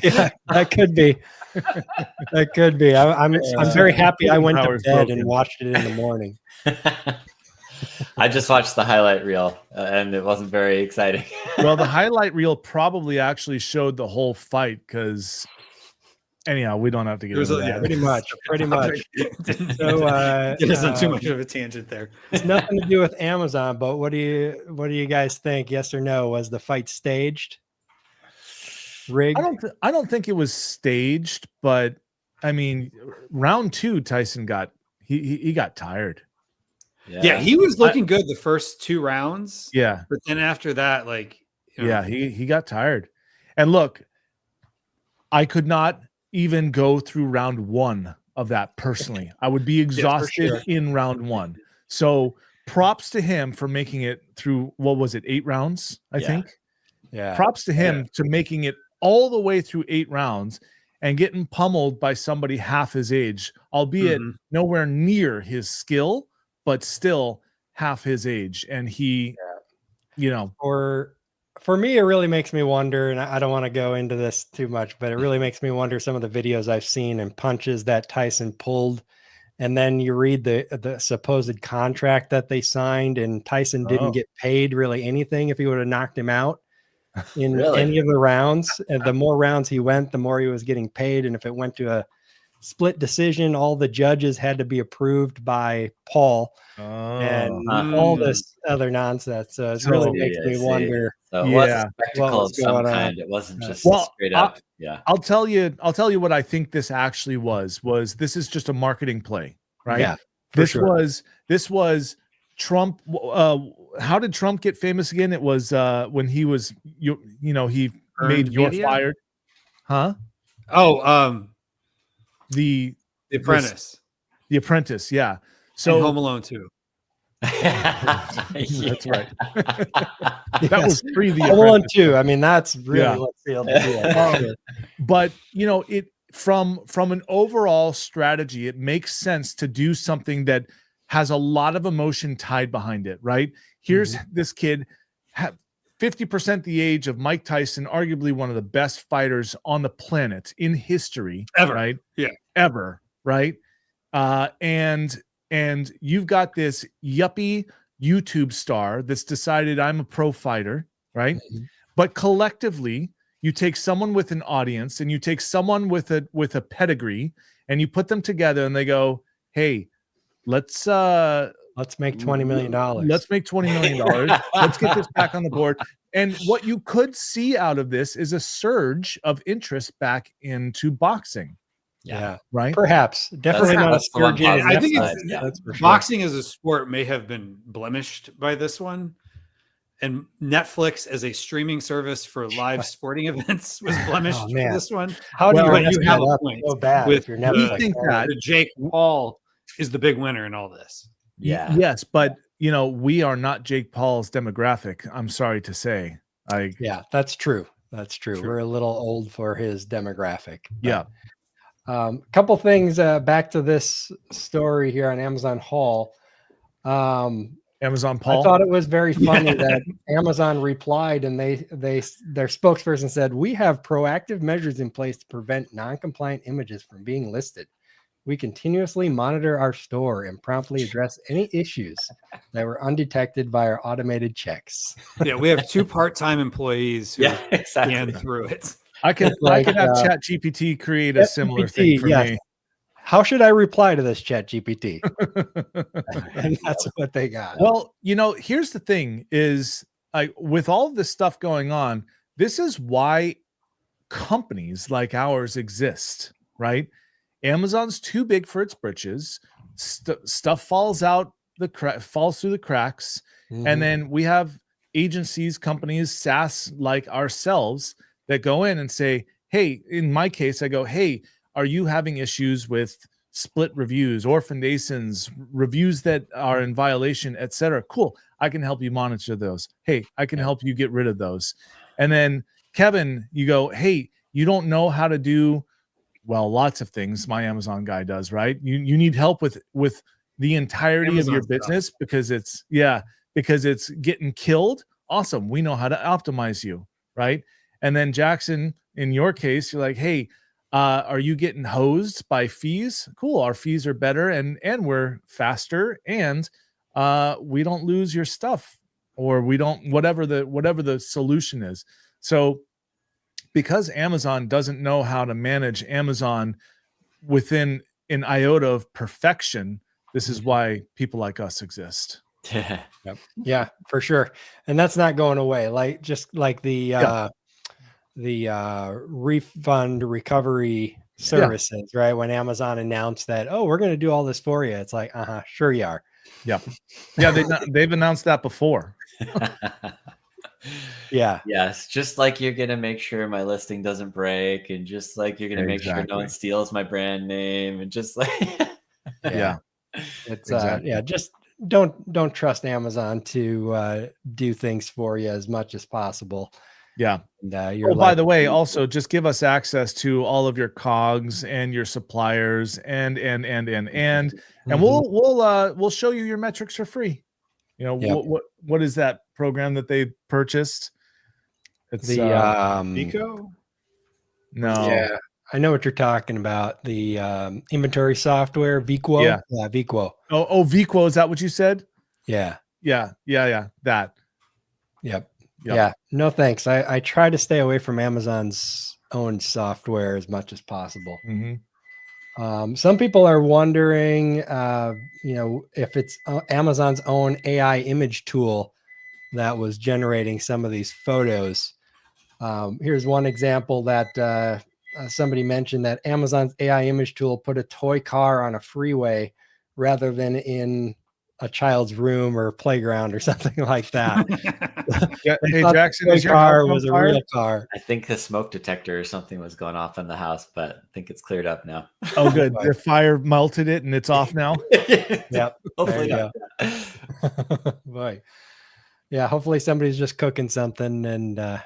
Speaker 2: Yeah, that could be. That could be. I'm very happy I went to
Speaker 1: Power's
Speaker 2: bed
Speaker 1: broken.
Speaker 2: and watched it in the morning.
Speaker 4: I just watched the highlight reel and it wasn't very exciting.
Speaker 1: Well, the highlight reel probably actually showed the whole fight because, anyhow, we don't have to get
Speaker 3: There's
Speaker 1: into
Speaker 3: a-
Speaker 1: that.
Speaker 3: yeah,
Speaker 2: Pretty much. Pretty much.
Speaker 3: So
Speaker 2: So
Speaker 3: get us on too much of a tangent there.
Speaker 2: it's nothing to do with Amazon, but what do you guys think? Yes or no? Was the fight staged? Rigged?
Speaker 1: I don't think it was staged, but I mean, round 2, Tyson got he got tired.
Speaker 3: Yeah, he was looking good the first 2 rounds,
Speaker 1: Yeah,
Speaker 3: but then after that, like, you know,
Speaker 1: yeah, he got tired. And look, I could not even go through round 1 of that personally. I would be exhausted
Speaker 2: sure.
Speaker 1: in round 1. So props to him for making it through. What was it? 8 rounds, I
Speaker 4: Yeah.
Speaker 1: think.
Speaker 2: Yeah.
Speaker 1: Props to him to making it all the way through 8 rounds and getting pummeled by somebody half his age, albeit
Speaker 3: Mhm.
Speaker 1: nowhere near his skill, but still half his age. And he, you know,
Speaker 2: for me, it really makes me wonder, and I don't want to go into this too much, but it really makes me wonder some of the videos I've seen and punches that Tyson pulled. And then you read the supposed contract that they signed, and Tyson didn't get paid really anything if he would have knocked him out in any of the rounds. And the more rounds he went, the more he was getting paid. And if it went to a split decision, all the judges had to be approved by Paul and all this other nonsense. So it really makes me wonder.
Speaker 4: So it was a spectacle of some kind. It wasn't just straight up.
Speaker 1: I'll tell you what I think this actually was this is just a marketing play, right?
Speaker 2: Yeah.
Speaker 1: This was Trump. How did Trump get famous again? It was when he was he made You're Fired. Huh?
Speaker 3: Oh,
Speaker 1: The
Speaker 3: Apprentice.
Speaker 1: The Apprentice, yeah.
Speaker 3: So and Home Alone too.
Speaker 1: That's right. That was pre the
Speaker 2: Home Alone too. I mean, that's really what's sealed the deal.
Speaker 1: But it from an overall strategy, it makes sense to do something that has a lot of emotion tied behind it, right? Here's this kid, 50% the age of Mike Tyson, arguably one of the best fighters on the planet in history,
Speaker 3: ever,
Speaker 1: right?
Speaker 3: Yeah,
Speaker 1: ever, right? And you've got this yuppie YouTube star that's decided I'm a pro fighter, right? But collectively, you take someone with an audience and you take someone with a pedigree and you put them together and they go, hey, let's
Speaker 2: make $20 million.
Speaker 1: Let's make $20 million. Let's get this back on the board. And what you could see out of this is a surge of interest back into boxing.
Speaker 2: Yeah.
Speaker 1: Right.
Speaker 2: Perhaps. Definitely not a surge.
Speaker 3: I think that's for sure. Boxing as a sport may have been blemished by this one. And Netflix as a streaming service for live sporting events was blemished for this one.
Speaker 2: How do
Speaker 3: you have a point
Speaker 2: so bad
Speaker 3: with
Speaker 2: Netflix?
Speaker 3: Think that Jake Paul is the big winner in all this.
Speaker 4: Yeah.
Speaker 1: Yes, but we are not Jake Paul's demographic. I'm sorry to say.
Speaker 2: Yeah, that's true. That's true. We're a little old for his demographic.
Speaker 1: Yeah.
Speaker 2: Couple things back to this story here on Amazon Haul.
Speaker 1: Amazon Paul.
Speaker 2: I thought it was very funny that Amazon replied and their spokesperson said, "We have proactive measures in place to prevent non-compliant images from being listed. We continuously monitor our store and promptly address any issues that were undetected by our automated checks."
Speaker 3: Yeah, we have 2 part-time employees who scan through it.
Speaker 1: I could have ChatGPT create a similar thing for me.
Speaker 2: How should I reply to this ChatGPT? And that's what they got.
Speaker 1: Well, here's the thing is with all this stuff going on, this is why companies like ours exist, right? Amazon's too big for its britches. Stuff falls falls through the cracks. And then we have agencies, companies, SaaS like ourselves that go in and say, hey, in my case, I go, hey, are you having issues with split reviews, orphaned ASINs, reviews that are in violation, etc.? Cool. I can help you monitor those. Hey, I can help you get rid of those. And then Kevin, you go, hey, you don't know how to do, well, lots of things my Amazon guy does, right? You need help with the entirety Amazon of your business because it's getting killed. Awesome. We know how to optimize you, right? And then Jackson, in your case, you're like, hey, are you getting hosed by fees? Cool. Our fees are better and we're faster and we don't lose your stuff or we don't, whatever the solution is. So because Amazon doesn't know how to manage Amazon within an iota of perfection, this is why people like us exist.
Speaker 2: Yeah, for sure. And that's not going away. Like just like the refund recovery services, right? When Amazon announced that, oh, we're going to do all this for you. It's like, sure you are.
Speaker 1: Yeah. Yeah. They've announced that before.
Speaker 2: Yeah.
Speaker 4: Yes. Just like you're going to make sure my listing doesn't break and just like you're going to make sure no one steals my brand name and just like,
Speaker 2: it's just don't trust Amazon to do things for you as much as possible.
Speaker 1: Yeah.
Speaker 2: And,
Speaker 1: by the way, also just give us access to all of your COGS and your suppliers and we'll show you your metrics for free. What is that program that they purchased? It's
Speaker 2: The
Speaker 1: Vico. No.
Speaker 2: Yeah, I know what you're talking about. The inventory software, Veeqo.
Speaker 1: Yeah.
Speaker 2: Veeqo.
Speaker 1: Oh, Veeqo. Is that what you said?
Speaker 2: Yeah.
Speaker 1: Yeah. That.
Speaker 2: Yep.
Speaker 1: Yep.
Speaker 2: Yeah. No thanks. I try to stay away from Amazon's own software as much as possible. Some people are wondering, if it's Amazon's own AI image tool that was generating some of these photos. Here's one example that somebody mentioned, that Amazon's AI image tool put a toy car on a freeway rather than in a child's room or playground or something like that.
Speaker 1: Yeah.
Speaker 2: They
Speaker 1: Hey,
Speaker 2: thought the
Speaker 1: Jackson,
Speaker 2: toy
Speaker 1: is your
Speaker 2: car
Speaker 1: house on
Speaker 2: was a
Speaker 1: fire?
Speaker 2: real car.
Speaker 4: I think the smoke detector or something was going off in the house, but I think it's cleared up now.
Speaker 1: Oh, good. The fire melted it and it's off now.
Speaker 2: Yep.
Speaker 4: Hopefully
Speaker 2: There
Speaker 4: not.
Speaker 2: Boy. Yeah, hopefully somebody's just cooking something and got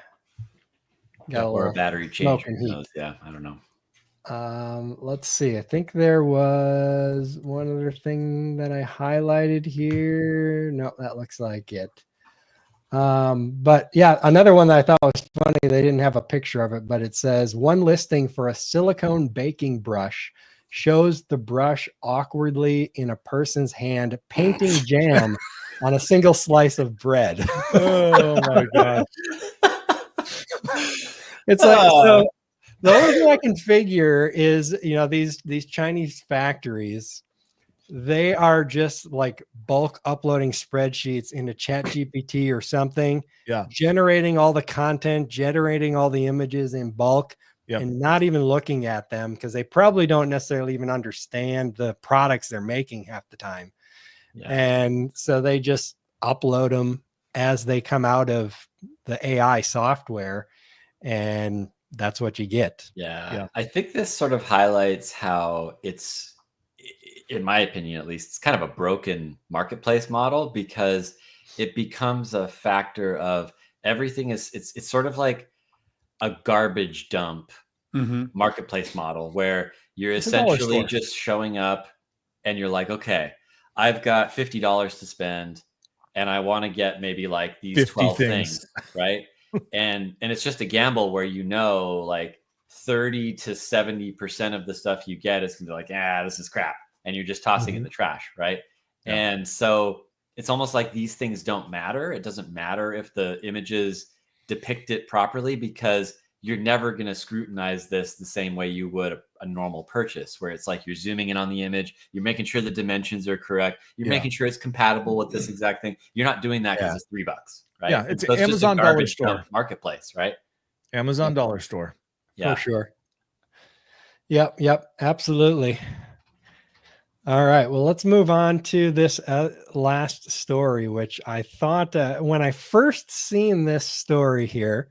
Speaker 2: a
Speaker 4: Or a
Speaker 2: little
Speaker 4: battery
Speaker 2: smoke
Speaker 4: change.
Speaker 2: and
Speaker 4: Who
Speaker 2: heat.
Speaker 4: knows? Yeah, I don't know.
Speaker 2: Let's see. I think there was one other thing that I highlighted here. No, that looks like it. But yeah, another one that I thought was funny. They didn't have a picture of it, but it says one listing for a silicone baking brush shows the brush awkwardly in a person's hand, painting jam on a single slice of bread.
Speaker 1: Oh my God.
Speaker 2: It's like, so the only thing I can figure is, these Chinese factories, they are just like bulk uploading spreadsheets into ChatGPT or something,
Speaker 1: Yeah.
Speaker 2: generating all the content, generating all the images in bulk,
Speaker 1: Yep.
Speaker 2: and not even looking at them because they probably don't necessarily even understand the products they're making half the time.
Speaker 4: Yeah.
Speaker 2: And so they just upload them as they come out of the AI software, and that's what you get.
Speaker 4: Yeah. I think this sort of highlights how it's, in my opinion at least, it's kind of a broken marketplace model, because it becomes a factor of everything is it's sort of like a garbage dump marketplace model where you're essentially just showing up and you're like, okay, I've got $50 to spend and I want to get maybe like these 12 things, right? And it's just a gamble where, like 30 to 70% of the stuff you get is gonna be like, this is crap. And you're just tossing in the trash, right? Yeah. And so it's almost like these things don't matter. It doesn't matter if the images depict it properly, because you're never going to scrutinize this the same way you would a normal purchase, where it's like you're zooming in on the image, you're making sure the dimensions are correct, you're making sure it's compatible with this exact thing. You're not doing that because it's $3, right?
Speaker 1: Yeah, it's
Speaker 4: so
Speaker 1: Amazon dollar store
Speaker 4: marketplace, right?
Speaker 1: Amazon dollar store.
Speaker 2: Yeah, for sure. Yep, absolutely. All right, well, let's move on to this last story, which I thought when I first seen this story here,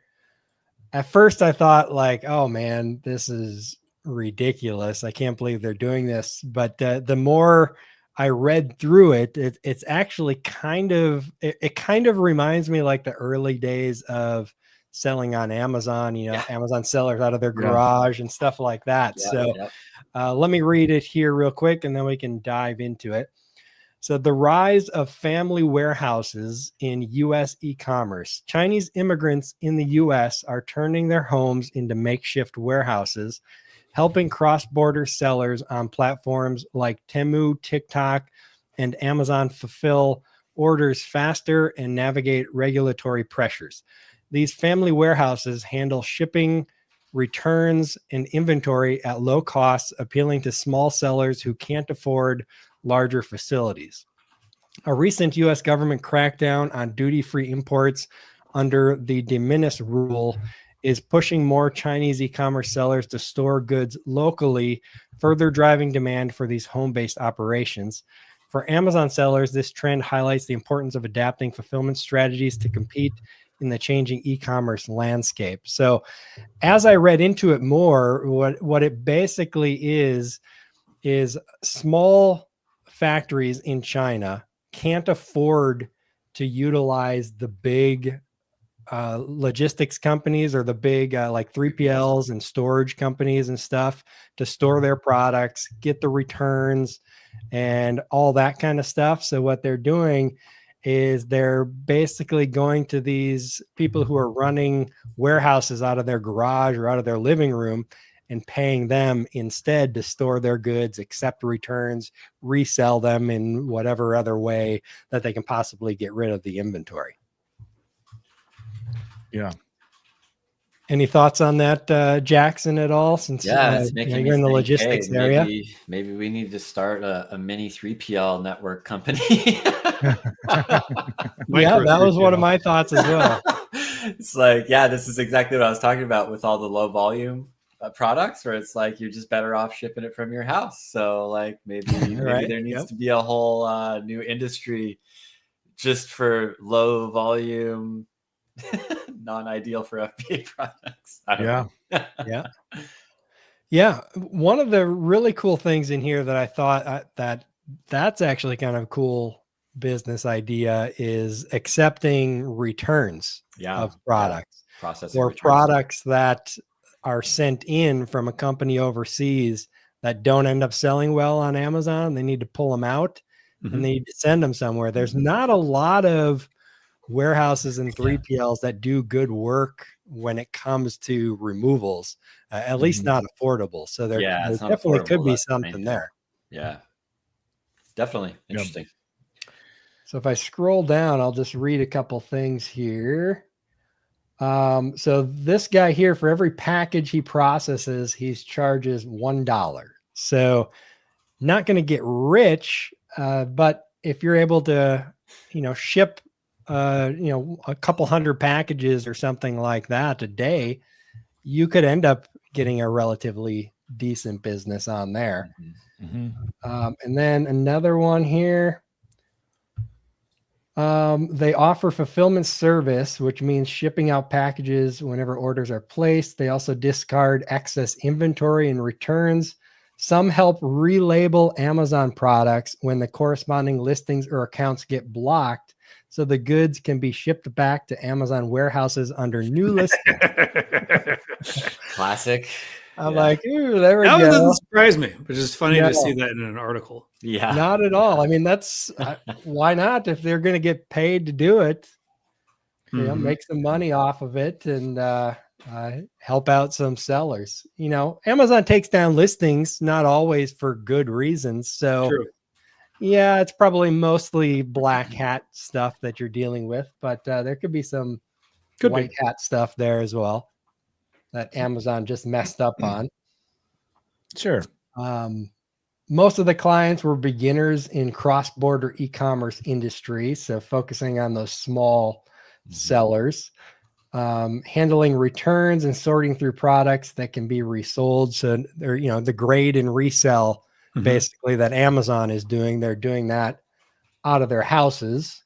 Speaker 2: at first I thought like, oh man, this is ridiculous. I can't believe they're doing this. But the more I read through it, it's actually kind of reminds me like the early days of selling on Amazon, Amazon sellers out of their garage and stuff like that. Let me read it here real quick and then we can dive into it. So the rise of family warehouses in U.S. e-commerce. Chinese immigrants in the U.S. are turning their homes into makeshift warehouses, helping cross-border sellers on platforms like Temu, TikTok, and Amazon fulfill orders faster and navigate regulatory pressures. These family warehouses handle shipping, returns, and inventory at low costs, appealing to small sellers who can't afford larger facilities. A recent U.S. government crackdown on duty-free imports under the de minimis rule is pushing more Chinese e-commerce sellers to store goods locally, further driving demand for these home-based operations. For Amazon sellers, this trend highlights the importance of adapting fulfillment strategies to compete in the changing e-commerce landscape. So as I read into it more, what it basically is small factories in China can't afford to utilize the big logistics companies or the big like 3PLs and storage companies and stuff to store their products, get the returns and all that kind of stuff. So what they're doing is they're basically going to these people who are running warehouses out of their garage or out of their living room and paying them instead to store their goods, accept returns, resell them in whatever other way that they can possibly get rid of the inventory.
Speaker 1: Yeah.
Speaker 2: Any thoughts on that, Jackson, at all? Since
Speaker 4: it's making me
Speaker 2: you're in the
Speaker 4: think,
Speaker 2: logistics
Speaker 4: hey,
Speaker 2: area.
Speaker 4: Maybe we need to start a mini 3PL network company.
Speaker 2: Yeah, that was one of my thoughts as well.
Speaker 4: It's like, yeah, this is exactly what I was talking about with all the low volume products, where it's like you're just better off shipping it from your house. So like maybe
Speaker 2: Right,
Speaker 4: there needs
Speaker 2: yep.
Speaker 4: to be a whole new industry just for low volume, non-ideal for FBA products. I don't know.
Speaker 2: Yeah. One of the really cool things in here that I thought that's actually kind of a cool business idea is accepting returns of products,
Speaker 4: processing
Speaker 2: or
Speaker 4: returns.
Speaker 2: products that are sent in from a company overseas that don't end up selling well on Amazon. They need to pull them out and they need to send them somewhere. There's not a lot of warehouses and 3PLs that do good work when it comes to removals, at least not affordable. So there definitely could be something there.
Speaker 4: Yeah, definitely interesting.
Speaker 2: So if I scroll down, I'll just read a couple things here. So this guy here, for every package he processes, he charges $1. So not going to get rich, but if you're able to, ship, a couple hundred packages or something like that a day, you could end up getting a relatively decent business on there. And then another one here. They offer fulfillment service, which means shipping out packages whenever orders are placed. They also discard excess inventory and returns. Some help relabel Amazon products when the corresponding listings or accounts get blocked, so the goods can be shipped back to Amazon warehouses under new listings.
Speaker 4: Classic.
Speaker 2: I'm like, ooh, there we go.
Speaker 3: That doesn't surprise me, but it's funny to see that in an article.
Speaker 4: Yeah.
Speaker 2: Not at all. I mean, that's why not? If they're going to get paid to do it, make some money off of it and help out some sellers. Amazon takes down listings, not always for good reasons. So
Speaker 3: True.
Speaker 2: Yeah, it's probably mostly black hat stuff that you're dealing with, but there could be some white hat stuff there as well that Amazon just messed up on.
Speaker 1: Sure.
Speaker 2: Most of the clients were beginners in cross-border e-commerce industry, so focusing on those small sellers, handling returns and sorting through products that can be resold. So they're, the grade and resell basically that Amazon is doing. They're doing that out of their houses.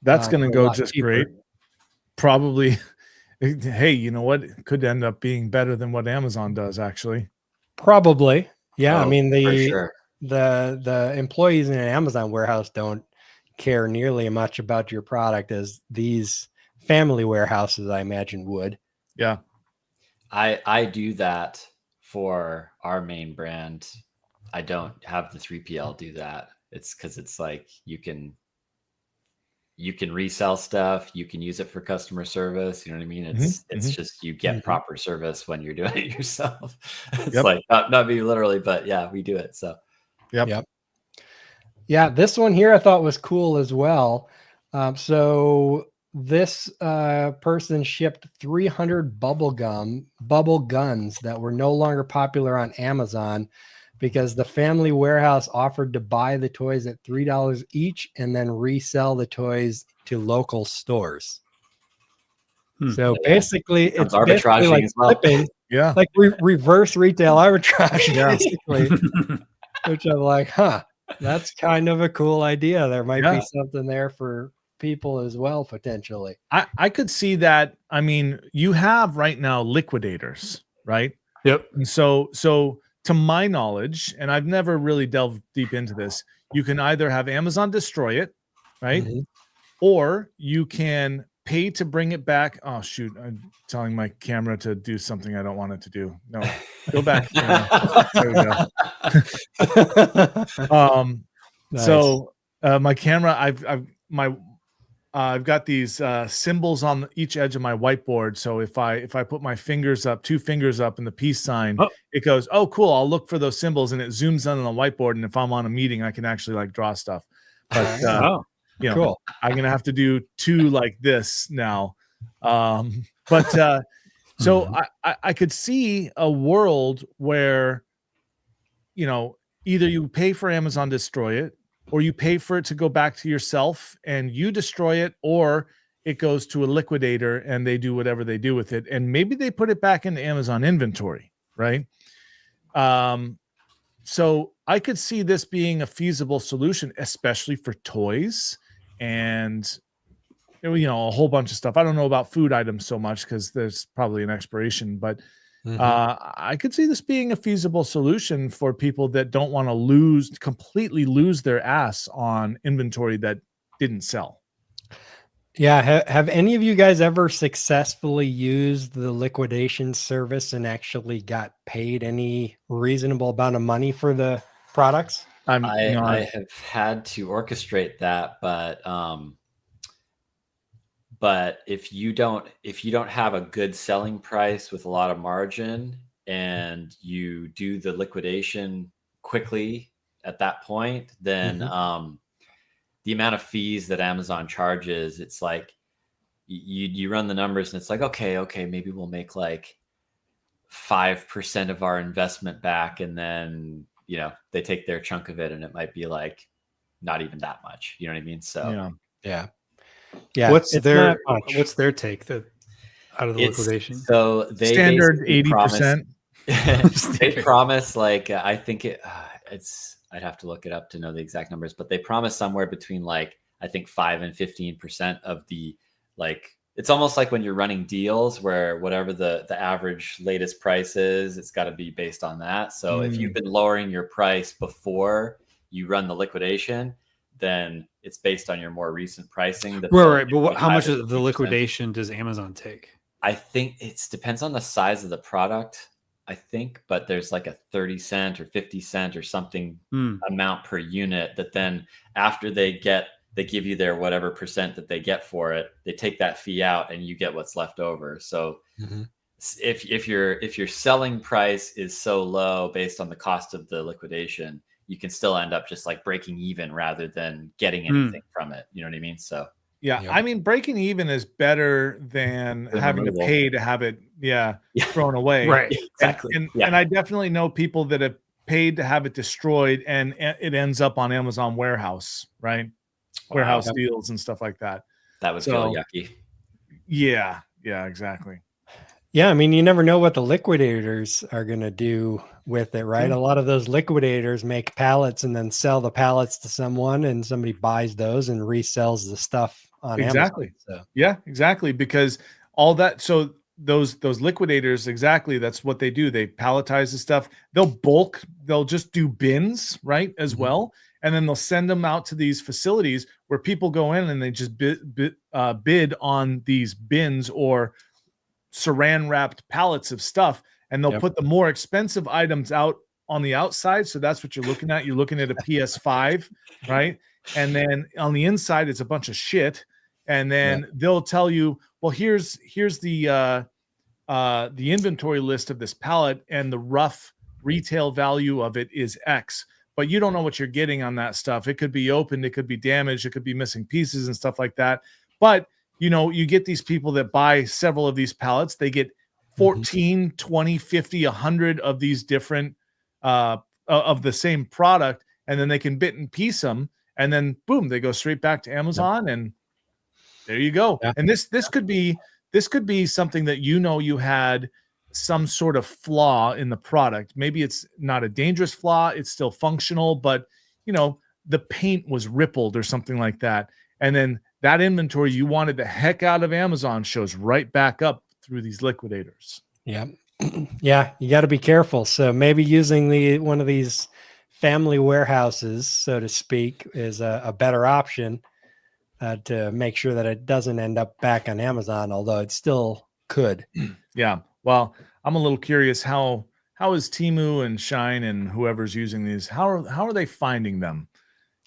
Speaker 1: That's going to go just great. Probably. Hey, you know what? It could end up being better than what Amazon does, actually.
Speaker 2: Probably. Yeah. I mean,
Speaker 4: the
Speaker 2: employees in an Amazon warehouse don't care nearly much about your product as these family warehouses, I imagine, would.
Speaker 1: Yeah.
Speaker 4: I do that for our main brand. I don't have the 3PL do that. It's because it's like you can resell stuff. You can use it for customer service. You know what I mean? It's just you get proper service when you're doing it yourself. It's like not me literally, but yeah, we do it. So
Speaker 2: Yep. Yeah, this one here I thought was cool as well. So this person shipped 300 bubble guns that were no longer popular on Amazon because the family warehouse offered to buy the toys at $3 each and then resell the toys to local stores. So basically, it's
Speaker 4: arbitrage
Speaker 2: like
Speaker 4: as well.
Speaker 2: flipping, like reverse retail arbitrage, basically. Which I'm like, that's kind of a cool idea. There might be something there for people as well, potentially.
Speaker 1: I could see that. I mean, you have right now liquidators, right?
Speaker 3: Yep.
Speaker 1: And so to my knowledge, and I've never really delved deep into this, you can either have Amazon destroy it, right? Or you can pay to bring it back. Oh, shoot. I'm telling my camera to do something I don't want it to do. No, go back. There we go.
Speaker 2: Nice.
Speaker 1: So my camera, my I've got these symbols on each edge of my whiteboard. So if I put my fingers up, 2 fingers up in the peace sign,
Speaker 3: Oh.
Speaker 1: it goes, oh, cool. I'll look for those symbols, and it zooms in on the whiteboard. And if I'm on a meeting, I can actually like draw stuff. But
Speaker 3: Oh,
Speaker 1: you know,
Speaker 2: Cool.
Speaker 1: I'm gonna have to do 2 like this now. But so I could see a world where, you know, either you pay for Amazon to destroy it, or you pay for it to go back to yourself and you destroy it, or it goes to a liquidator and they do whatever they do with it. And maybe they put it back into Amazon inventory, right? So I could see this being a feasible solution, especially for toys and, you know, a whole bunch of stuff. I don't know about food items so much because there's probably an expiration, but I could see this being a feasible solution for people that don't want to completely lose their ass on inventory that didn't sell.
Speaker 2: Yeah. Have any of you guys ever successfully used the liquidation service and actually got paid any reasonable amount of money for the products?
Speaker 4: I have had to orchestrate that, but if you don't have a good selling price with a lot of margin and you do the liquidation quickly at that point, then the amount of fees that Amazon charges, it's like you run the numbers and it's like, okay, maybe we'll make like 5% of our investment back, and then, you know, they take their chunk of it and it might be like not even that much. You know what I mean? So
Speaker 2: Yeah.
Speaker 3: what's
Speaker 2: it's
Speaker 3: their
Speaker 2: not much.
Speaker 3: take out of the liquidation?
Speaker 1: So
Speaker 4: they
Speaker 1: standard
Speaker 4: basically
Speaker 1: 80%.
Speaker 4: They promise, like, I think it's, I'd have to look it up to know the exact numbers, but they promise somewhere between, like, I think 5 and 15% of the, like, it's almost like when you're running deals where whatever the average latest price is, it's got to be based on that. So if you've been lowering your price before you run the liquidation, then it's based on your more recent pricing.
Speaker 3: Right. But how much of the liquidation does Amazon take?
Speaker 4: I think it depends on the size of the product, I think, but there's like a 30 cent or 50 cent or something amount per unit that then after they give you their whatever percent that they get for it, they take that fee out and you get what's left over. So if your selling price is so low based on the cost of the liquidation, you can still end up just like breaking even rather than getting anything from it. You know what I mean? So
Speaker 1: yeah, I mean, breaking even is better than having to pay to have it thrown away.
Speaker 3: Right.
Speaker 4: Exactly.
Speaker 1: And I definitely know people that have paid to have it destroyed and it ends up on Amazon warehouse, right? Warehouse deals and stuff like that.
Speaker 4: That would feel yucky.
Speaker 1: Yeah, exactly.
Speaker 2: Yeah, I mean, you never know what the liquidators are going to do with it, right? A lot of those liquidators make pallets and then sell the pallets to someone, and somebody buys those and resells the stuff on Amazon. So.
Speaker 1: Yeah, exactly. Because all that, so those liquidators, exactly, that's what they do. They palletize the stuff. They'll just do bins, right, as well. And then they'll send them out to these facilities where people go in and they just bid on these bins or saran wrapped pallets of stuff, and they'll put the more expensive items out on the outside. So that's what you're looking at. You're looking at a PS5, right? And then on the inside, it's a bunch of shit. And then they'll tell you, well, here's the inventory list of this pallet, and the rough retail value of it is X. But you don't know what you're getting on that stuff. It could be opened, it could be damaged, it could be missing pieces and stuff like that. But you know, you get these people that buy several of these pallets. They get 14, 20, 50, 100 of these different of the same product, and then they can bit and piece them, and then boom, they go straight back to Amazon, and there you go. And this could be something that, you know, you had some sort of flaw in the product. Maybe it's not a dangerous flaw, it's still functional, but you know, the paint was rippled or something like that, and then that inventory you wanted the heck out of Amazon shows right back up through these liquidators.
Speaker 2: Yeah. Yeah. You got to be careful. So maybe using one of these family warehouses, so to speak, is a better option to make sure that it doesn't end up back on Amazon, although it still could.
Speaker 1: Yeah. Well, I'm a little curious how is Temu and Shine and whoever's using these, how are they finding them?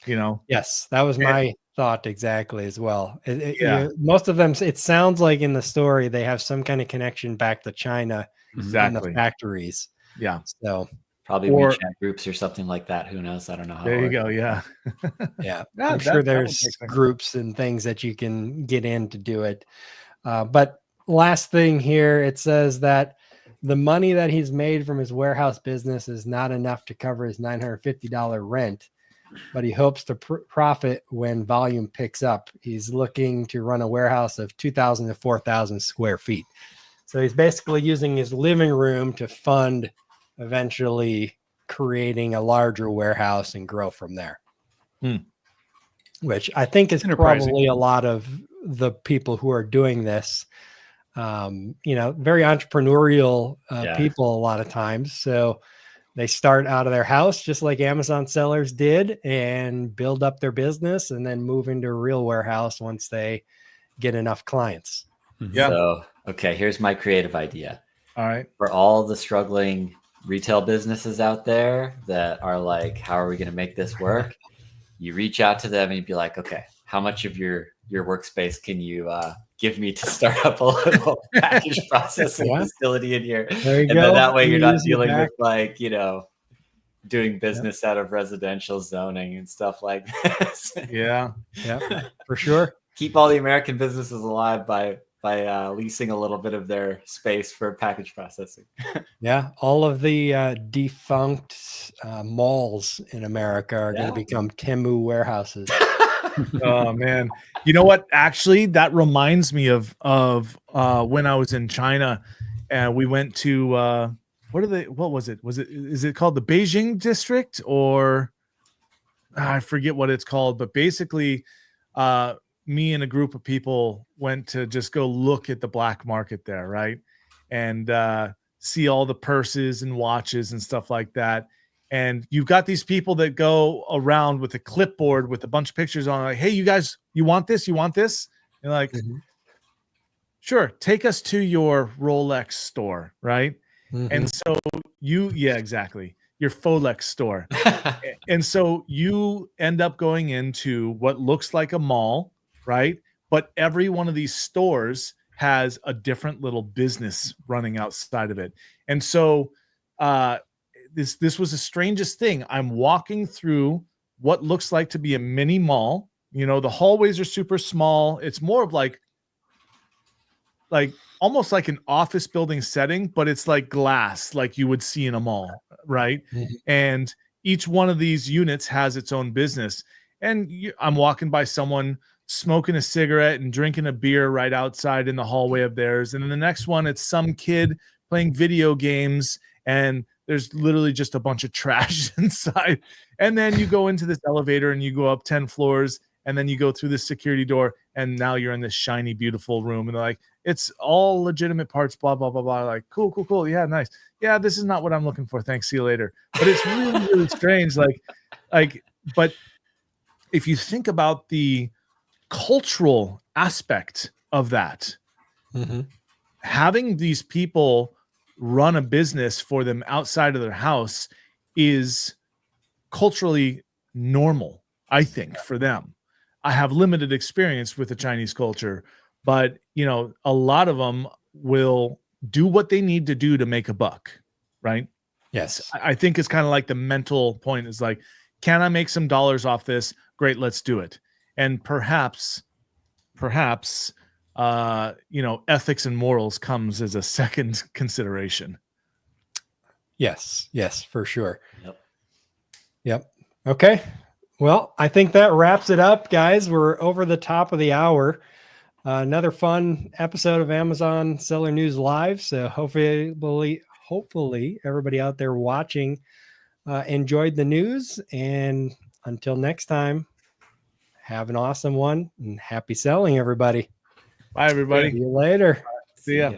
Speaker 1: You know?
Speaker 2: Yes, that was my thought exactly as well.
Speaker 1: Yeah.
Speaker 2: Most of them, it sounds like in the story, they have some kind of connection back to China in the
Speaker 1: Exactly.
Speaker 2: factories.
Speaker 1: Yeah.
Speaker 2: So,
Speaker 4: Probably
Speaker 1: Or-
Speaker 4: WeChat groups or something like that. Who knows? I don't know how.
Speaker 1: There
Speaker 4: it
Speaker 1: you
Speaker 4: works.
Speaker 1: go. Yeah.
Speaker 2: yeah,
Speaker 1: Yeah,
Speaker 2: I'm
Speaker 1: that
Speaker 2: sure
Speaker 1: would
Speaker 2: there's
Speaker 1: make sense.
Speaker 2: groups and things that you can get in to do it. But last thing here, it says that the money that he's made from his warehouse business is not enough to cover his $950 rent, but he hopes to profit when volume picks up. He's looking to run a warehouse of 2,000 to 4,000 square feet. So he's basically using his living room to fund eventually creating a larger warehouse and grow from there. Which I think is
Speaker 3: Enterprising.
Speaker 2: probably a lot of the people who are doing this. Very entrepreneurial
Speaker 4: Yeah.
Speaker 2: people a lot of times. So they start out of their house, just like Amazon sellers did, and build up their business and then move into a real warehouse once they get enough clients.
Speaker 1: Yeah.
Speaker 4: So, okay, here's my creative idea.
Speaker 1: All right.
Speaker 4: For all the struggling retail businesses out there that are like, how are we going to make this work? You reach out to them and you'd be like, okay, how much of your workspace can you give me to start up a little package processing
Speaker 2: Yeah.
Speaker 4: facility in here?
Speaker 2: There you
Speaker 4: And
Speaker 2: go.
Speaker 4: then that way
Speaker 2: You
Speaker 4: you're not
Speaker 2: use your
Speaker 4: dealing
Speaker 2: back.
Speaker 4: with like, doing business out of residential zoning and stuff like this.
Speaker 1: Yeah.
Speaker 2: Yeah, for sure.
Speaker 4: Keep all the American businesses alive by leasing a little bit of their space for package processing.
Speaker 2: Yeah, all of the defunct malls in America are going
Speaker 4: Yeah.
Speaker 2: to become Temu warehouses.
Speaker 1: Oh man, you know what? Actually, that reminds me of when I was in China, and we went to what was it? Is it called the Beijing district, or I forget what it's called? But basically, me and a group of people went to just go look at the black market there, right, and see all the purses and watches and stuff like that. And you've got these people that go around with a clipboard with a bunch of pictures on, like, hey, you guys, you want this? You want this? And like, sure, take us to your Rolex store, right? And so yeah, exactly, your Folex store. And so you end up going into what looks like a mall, right? But every one of these stores has a different little business running outside of it. And so this was the strangest thing. I'm walking through what looks like to be a mini mall. The hallways are super small. It's more of like almost like an office building setting, but it's like glass, like you would see in a mall, right? And each one of these units has its own business. And I'm walking by someone smoking a cigarette and drinking a beer right outside in the hallway of theirs. And then the next one, it's some kid playing video games, and there's literally just a bunch of trash inside. And then you go into this elevator and you go up 10 floors, and then you go through this security door, and now you're in this shiny, beautiful room. And they're like, it's all legitimate parts, blah, blah, blah, blah. Like, cool. Yeah, nice. Yeah, this is not what I'm looking for. Thanks. See you later. But it's really, really strange. But if you think about the cultural aspect of that, having these people run a business for them outside of their house is culturally normal, I think, for them. I have limited experience with the Chinese culture, but a lot of them will do what they need to do to make a buck, right?
Speaker 2: Yes.
Speaker 1: I think it's kind of like the mental point is like, can I make some dollars off this? Great, let's do it. And perhaps ethics and morals comes as a second consideration.
Speaker 2: Yes, for sure.
Speaker 4: Yep.
Speaker 2: Okay. Well, I think that wraps it up, guys. We're over the top of the hour. Another fun episode of Amazon Seller News Live. So hopefully everybody out there watching enjoyed the news. And until next time, have an awesome one and happy selling, everybody.
Speaker 1: Bye, everybody.
Speaker 2: See you later.
Speaker 1: See ya.